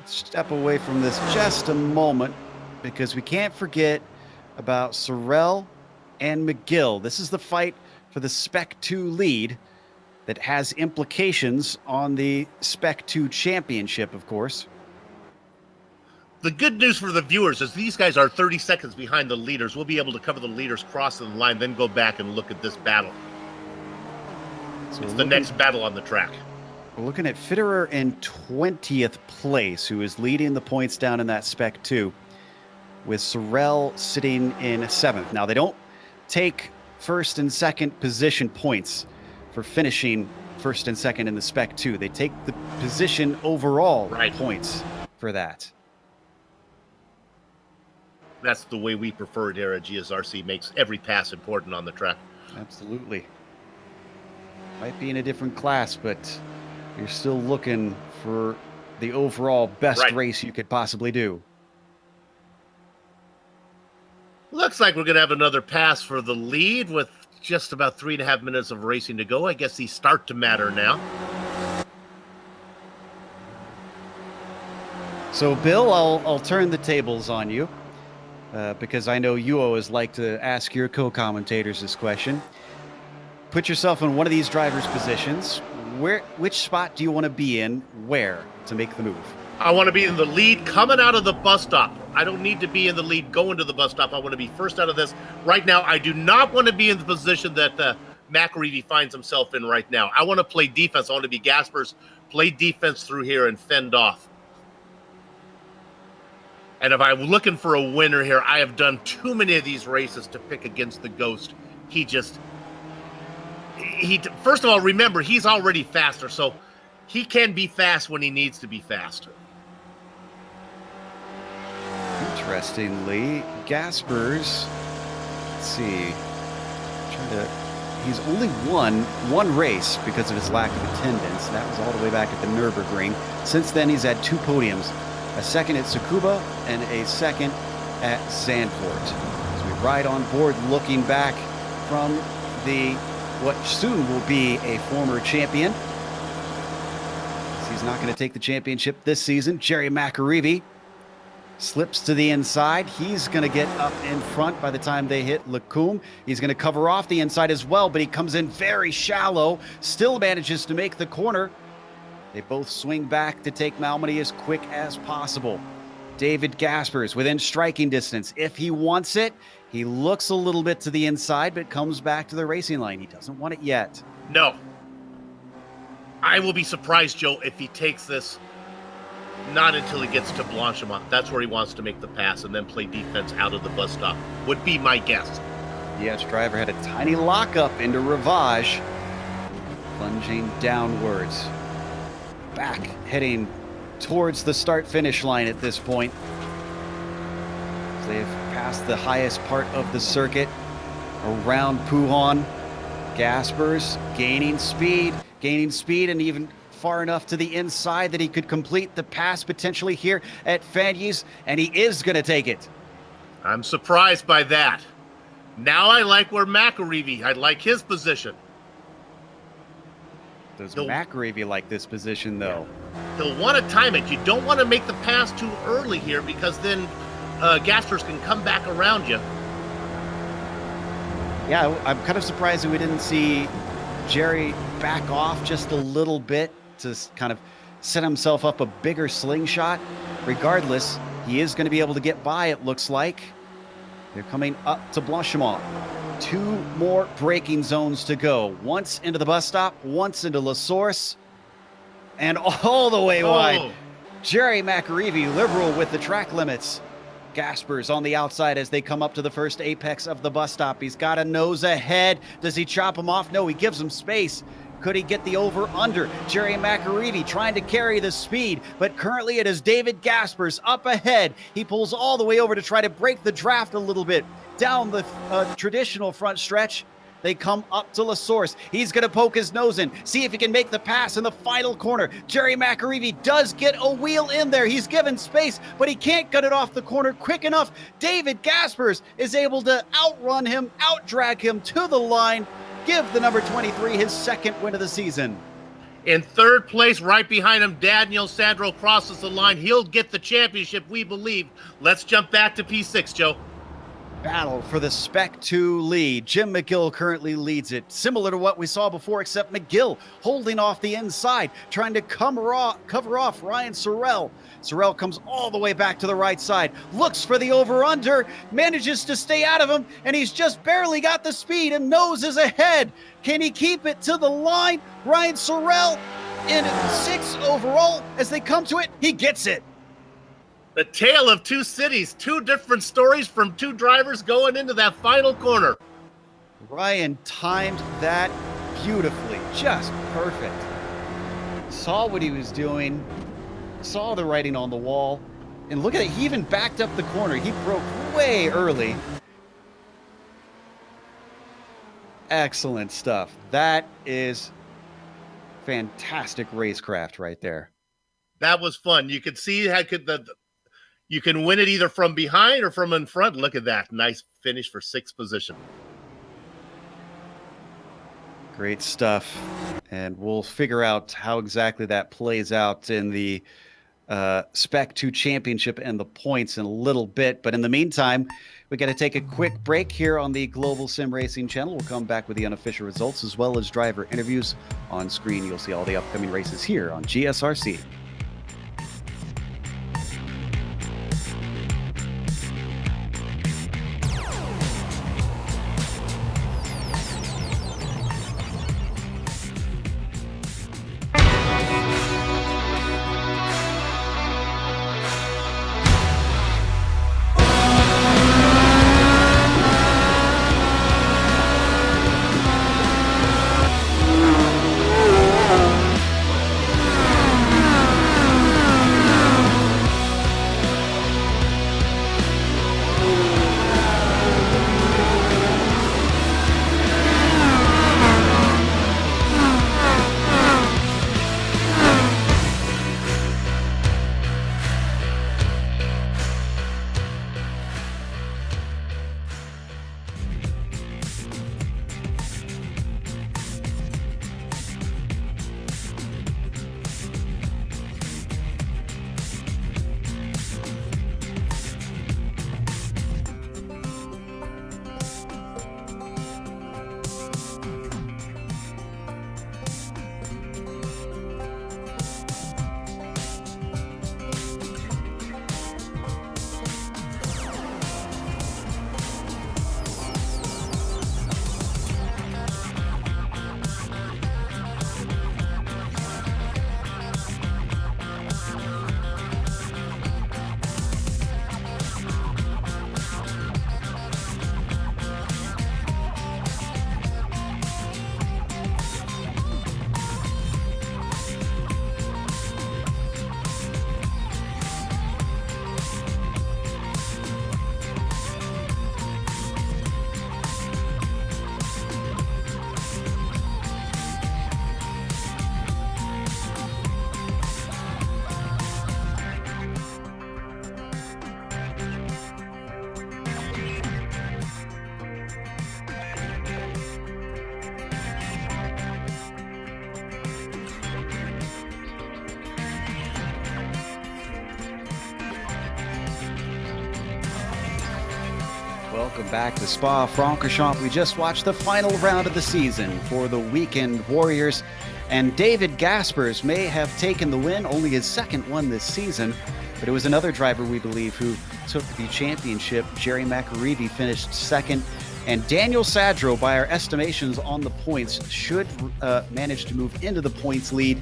Let's step away from this just a moment because we can't forget about Sorrell and McGill. This is the fight for the Spec 2 lead that has implications on the Spec 2 championship, of course. The good news for the viewers is these guys are 30 seconds behind the leaders. We'll be able to cover the leaders crossing the line, then go back and look at this battle. So it's the next battle on the track. We're looking at Fitterer in 20th place, who is leading the points down in that Spec 2, with Sorrell sitting in 7th. Now, they don't take first and second position points for finishing first and second in the Spec 2. They take the position overall points for that. That's the way we prefer it here at GSRC. Makes every pass important on the track. Absolutely. Might be in a different class, but you're still looking for the overall best race you could possibly do. Looks like we're going to have another pass for the lead with just about 3.5 minutes of racing to go. I guess these start to matter now. So, Bill, I'll turn the tables on you because I know you always like to ask your co-commentators this question. Put yourself in one of these drivers' positions. Which spot do you want to be in, where, to make the move? I want to be in the lead coming out of the bus stop. I don't need to be in the lead going to the bus stop. I want to be first out of this. Right now, I do not want to be in the position that McAreevy finds himself in right now. I want to play defense. I want to be Gaspers, play defense through here and fend off. And if I'm looking for a winner here, I have done too many of these races to pick against the Ghost. First of all, remember, he's already faster, so he can be fast when he needs to be fast. Interestingly, Gaspers, let's see, he's only won one race because of his lack of attendance. That was all the way back at the Nürburgring. Since then, he's had 2 podiums, a second at Tsukuba and a second at Zandvoort. So we ride on board looking back from what soon will be a former champion. He's not going to take the championship this season. Jerry McAreevy slips to the inside. He's going to get up in front by the time they hit Lacombe. He's going to cover off the inside as well, but he comes in very shallow, still manages to make the corner. They both swing back to take Malmedy as quick as possible. David Gaspers within striking distance. If he wants it, he looks a little bit to the inside, but comes back to the racing line. He doesn't want it yet. No. I will be surprised, Joe, if he takes this not until he gets to Blanchimont. That's where he wants to make the pass and then play defense out of the bus stop, would be my guess. The Edge driver had a tiny lockup into Rivage, plunging downwards. Back, heading towards the start-finish line at this point. They've passed the highest part of the circuit around Pouhon. Gaspers gaining speed, and even far enough to the inside that he could complete the pass potentially here at Fanyes, and he is going to take it. I'm surprised by that. Now I like where McAreevy, I like his position. Does McAreevy like this position, though? He'll want to time it. You don't want to make the pass too early here because then Gaspers can come back around you. Yeah, I'm kind of surprised that we didn't see Jerry back off just a little bit to kind of set himself up a bigger slingshot. Regardless, he is going to be able to get by, it looks like. They're coming up to Blanchimont. 2 more braking zones to go. Once into the bus stop, once into La Source, and all the way wide. Jerry McAreevy, liberal with the track limits. Gaspers on the outside as they come up to the first apex of the bus stop. He's got a nose ahead. Does he chop him off? No, he gives him space. Could he get the over-under? Jerry McAreevy trying to carry the speed, but currently it is David Gaspers up ahead. He pulls all the way over to try to break the draft a little bit. Down the traditional front stretch, they come up to La Source. He's going to poke his nose in, see if he can make the pass in the final corner. Jerry McAreevy does get a wheel in there. He's given space, but he can't get it off the corner quick enough. David Gaspers is able to outrun him, outdrag him to the line, give the number 23 his second win of the season. In third place, right behind him, Daniel Sandro crosses the line. He'll get the championship, we believe. Let's jump back to P6, Joe. Battle for the Spec 2 lead. Jim McGill currently leads it. Similar to what we saw before, except McGill holding off the inside, trying to cover off Ryan Sorrell. Sorrell comes all the way back to the right side, looks for the over-under, manages to stay out of him, and he's just barely got the speed and nose is ahead. Can he keep it to the line? Ryan Sorrell in 6th overall. As they come to it, he gets it. The tale of 2 cities, 2 different stories from 2 drivers going into that final corner. Ryan timed that beautifully. just perfect. Saw what he was doing, saw the writing on the wall, and look at it, he even backed up the corner. He broke way early. Excellent stuff. That is fantastic racecraft right there. That was fun. You could see how you can win it either from behind or from in front. Look at that. Nice finish for 6th position. Great stuff. And we'll figure out how exactly that plays out in the Spec 2 Championship and the points in a little bit. But in the meantime, we got to take a quick break here on the Global Sim Racing channel. We'll come back with the unofficial results as well as driver interviews. On screen, you'll see all the upcoming races here on GSRC. Welcome back to Spa-Francorchamps. We just watched the final round of the season for the Weekend Warriors, and David Gaspers may have taken the win, only his 2nd one this season, but it was another driver, we believe, who took the championship. Jerry McAreevy finished 2nd, and Daniel Sadro, by our estimations on the points, should manage to move into the points lead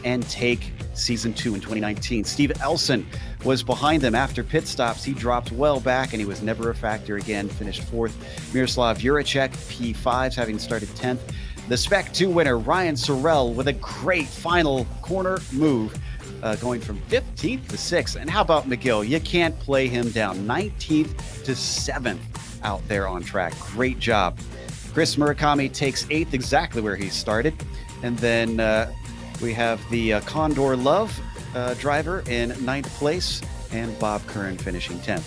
and take Season 2 in 2019. Steve Elson was behind them after pit stops. He dropped well back, and he was never a factor again. Finished 4th. Miroslav Juracek, P5s, having started 10th. The Spec 2 winner, Ryan Sorrell, with a great final corner move, going from 15th to 6th. And how about McGill? You can't play him down. 19th to 7th out there on track. Great job. Chris Murakami takes 8th, exactly where he started. And then we have the Condor Love driver in 9th place, and Bob Curran finishing 10th.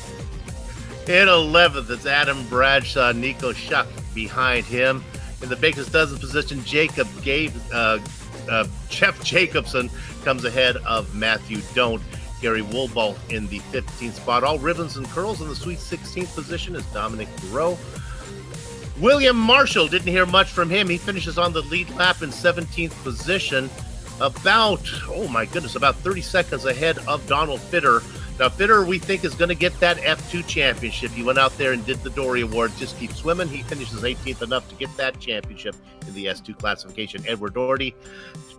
In 11th, it's Adam Bradshaw, Nico Schuck behind him. In the Baker's Dozen position, Jeff Jacobson comes ahead of Matthew Don't. Gary Woolbolt in the 15th spot. All ribbons and curls in the sweet 16th position is Dominic Thoreau. William Marshall, didn't hear much from him. He finishes on the lead lap in 17th position. About 30 seconds ahead of Donald Fitter. Now, Fitter, we think, is going to get that F2 championship. He went out there and did the Dory Awards. Just keep swimming. He finishes 18th, enough to get that championship in the S2 classification. Edward Doherty,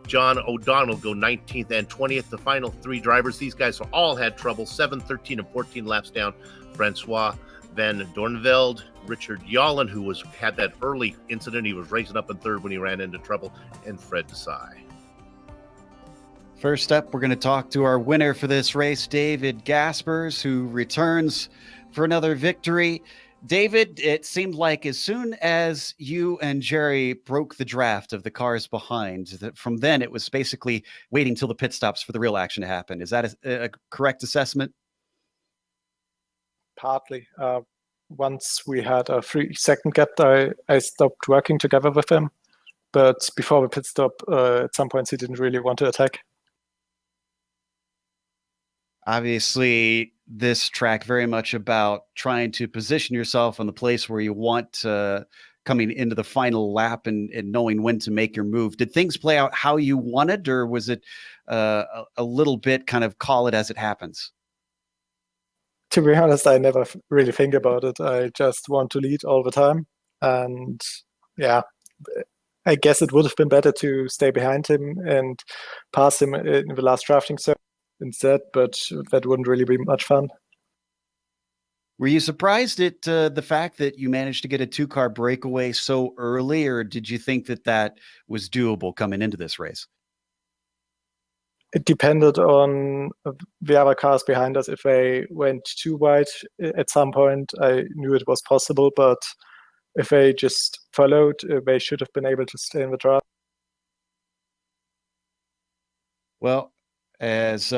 John O'Donnell go 19th and 20th. The final 3 drivers, these guys all had trouble. 7, 13, and 14 laps down. Francois Van Dornveld, Richard Yallen, who had that early incident. He was racing up in third when he ran into trouble, and Fred Desai. First up, we're going to talk to our winner for this race, David Gaspers, who returns for another victory. David, it seemed like as soon as you and Jerry broke the draft of the cars behind, that from then it was basically waiting till the pit stops for the real action to happen. Is that a correct assessment? Partly. Once we had a 3-second gap, I stopped working together with him. But before the pit stop, at some points he didn't really want to attack. Obviously, this track very much about trying to position yourself in the place where you want coming into the final lap and knowing when to make your move. Did things play out how you wanted, or was it a little bit kind of call it as it happens? To be honest, I never really think about it. I just want to lead all the time. And yeah, I guess it would have been better to stay behind him and pass him in the last drafting circuit instead, but that wouldn't really be much fun. Were you surprised at the fact that you managed to get a 2-car breakaway so early, or did you think that was doable coming into this race? It depended on the other cars behind us. If they went too wide at some point, I knew it was possible, but if they just followed, they should have been able to stay in the draft. Well, as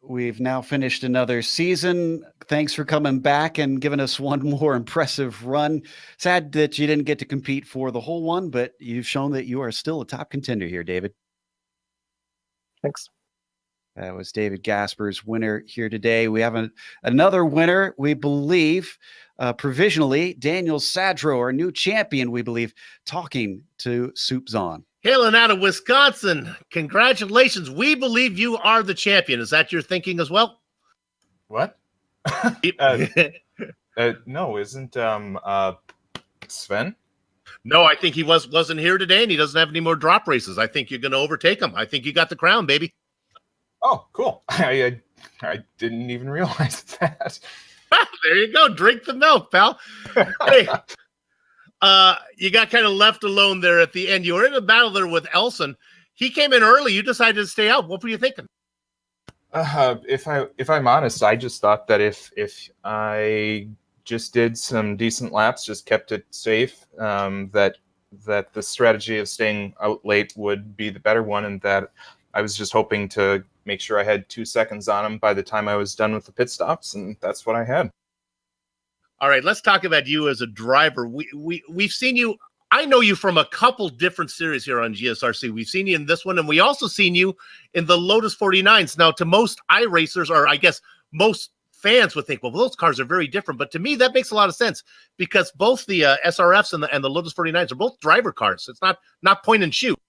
we've now finished another season, thanks for coming back and giving us one more impressive run. Sad that you didn't get to compete for the whole one, but you've shown that you are still a top contender here, David. Thanks. That was David Gaspers, winner here today. We have another winner, we believe, provisionally, Daniel Sadro, our new champion, we believe, talking to Soups On. Hailing out of Wisconsin, congratulations. We believe you are the champion. Is that your thinking as well? What? No, isn't Sven? No, I think he wasn't here today, and he doesn't have any more drop races. I think you're going to overtake him. I think you got the crown, baby. Oh, cool. I didn't even realize that. There you go. Drink the milk, pal. Hey, you got kind of left alone there at the end. You were in a battle there with Elson. He came in early. You decided to stay out. What were you thinking? If I'm honest, I just thought that if I just did some decent laps, just kept it safe, that the strategy of staying out late would be the better one, and that I was just hoping to make sure I had 2 seconds on him by the time I was done with the pit stops, and that's what I had. All right, let's talk about you as a driver. We've seen you. I know you from a couple different series here on GSRC. We've seen you in this one, and we also seen you in the Lotus 49s. Now, to most iRacers, or I guess most fans would think, well, those cars are very different. But to me, that makes a lot of sense because both the SRFs and the Lotus 49s are both driver cars. It's not point and shoot.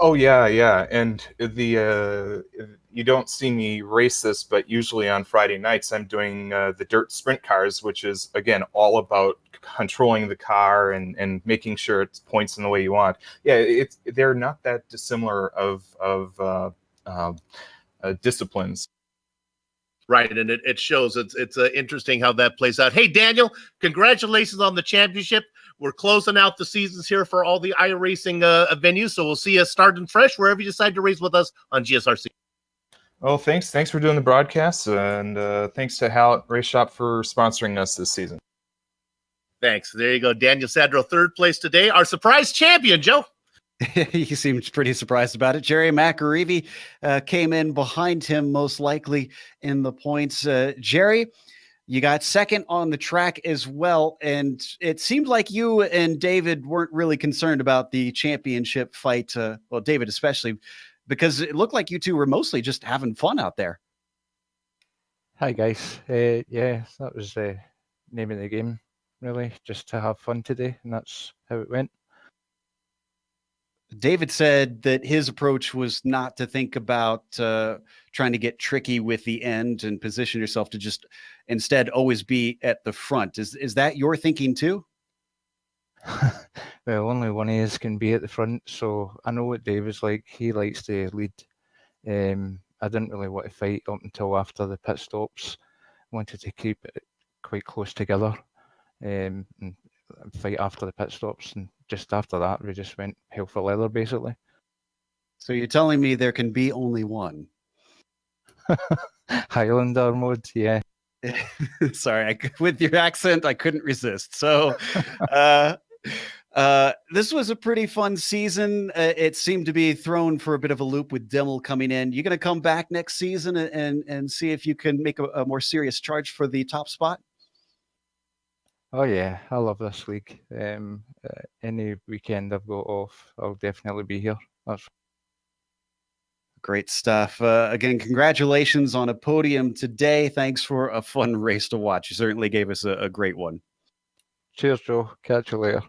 Oh yeah, and you don't see me race this, but usually on Friday nights I'm doing the dirt sprint cars, which is again all about controlling the car and making sure it points in the way you want. Yeah, they're not that dissimilar of disciplines. Right, and it shows. It's interesting how that plays out. Hey, Daniel, congratulations on the championship. We're closing out the seasons here for all the iRacing venues, so we'll see you starting fresh wherever you decide to race with us on GSRC. Well, thanks for doing the broadcast, and thanks to Hallett Race Shop for sponsoring us this season. Thanks. There you go. Daniel Sadro, third place today. Our surprise champion, Joe. He seems pretty surprised about it. Jerry McAreevy came in behind him, most likely in the points. Jerry, you got second on the track as well, and it seemed like you and David weren't really concerned about the championship fight. Well, David especially, because it looked like you two were mostly just having fun out there. Hi, guys. Yeah, that was the name of the game, really, just to have fun today, and that's how it went. David said that his approach was not to think about trying to get tricky with the end and position yourself to just instead always be at the front. Is that your thinking too? Well, only one of us can be at the front, so I know what David's like. He likes to lead. I didn't really want to fight up until after the pit stops. Wanted to keep it quite close together and fight after the pit stops. And just after that, we just went hell for leather, basically. So you're telling me there can be only one? Highlander mode, yeah. Sorry, with your accent, I couldn't resist. So this was a pretty fun season. It seemed to be thrown for a bit of a loop with Dimmel coming in. You going to come back next season and see if you can make a more serious charge for the top spot? Oh yeah, I love this league. Any weekend I've got off, I'll definitely be here. That's great stuff. Again, congratulations on a podium today. Thanks for a fun race to watch. You certainly gave us a great one. Cheers, Joe. Catch you later.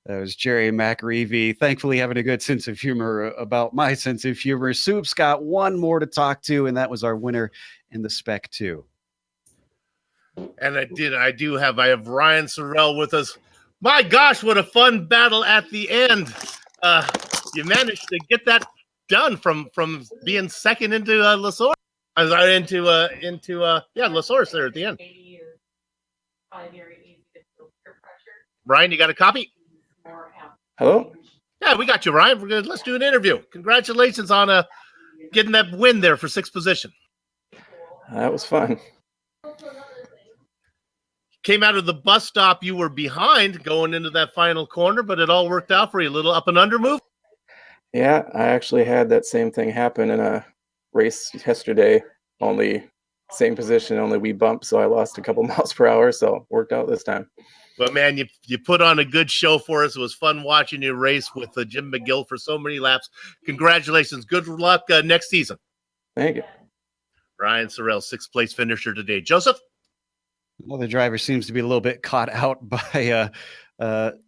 That was Jerry McReevy, thankfully having a good sense of humor about my sense of humor. Soup's got one more to talk to, and that was our winner in the Spec 2. And I have Ryan Sorrell with us. My gosh, what a fun battle at the end. You managed to get that done from being second into La Source. Into La Source there at the end. Ryan, you got a copy? Hello? Yeah, we got you, Ryan. We're good. Let's do an interview. Congratulations on getting that win there for 6th position. That was fun. Came out of the bus stop, you were behind going into that final corner, but it all worked out for you. A little up and under move? Yeah, I actually had that same thing happen in a race yesterday, only same position, only we bumped, so I lost a couple miles per hour, so worked out this time. But man, you put on a good show for us. It was fun watching you race with Jim McGill for so many laps. Congratulations. Good luck next season. Thank you. Ryan Sorrell, 6th place finisher today. Joseph? Well, the driver seems to be a little bit caught out by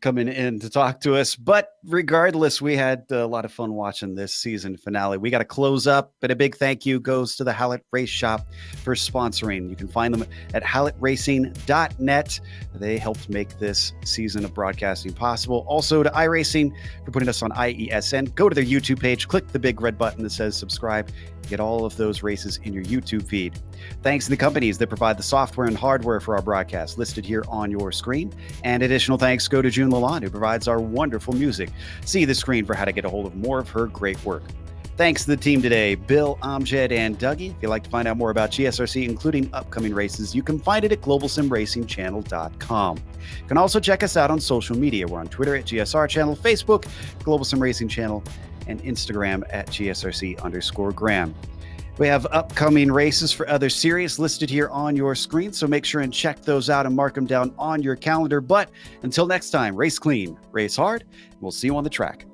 coming in to talk to us. But regardless, we had a lot of fun watching this season finale. We got to close up, but a big thank you goes to the Hallett Race Shop for sponsoring. You can find them at hallettracing.net. They helped make this season of broadcasting possible. Also to iRacing for putting us on IESN. Go to their YouTube page, click the big red button that says subscribe. Get all of those races in your YouTube feed. Thanks to the companies that provide the software and hardware for our broadcast listed here on your screen. And additional thanks go to June Lalonde, who provides our wonderful music. See the screen for how to get a hold of more of her great work. Thanks to the team today, Bill, Amjad, and Dougie. If you'd like to find out more about GSRC, including upcoming races, you can find it at globalsimracingchannel.com. You can also check us out on social media. We're on Twitter at GSR Channel, Facebook, Global Sim Racing Channel, and Instagram at GSRC_Graham. We have upcoming races for other series listed here on your screen, so make sure and check those out and mark them down on your calendar. But until next time, race clean, race hard, and we'll see you on the track.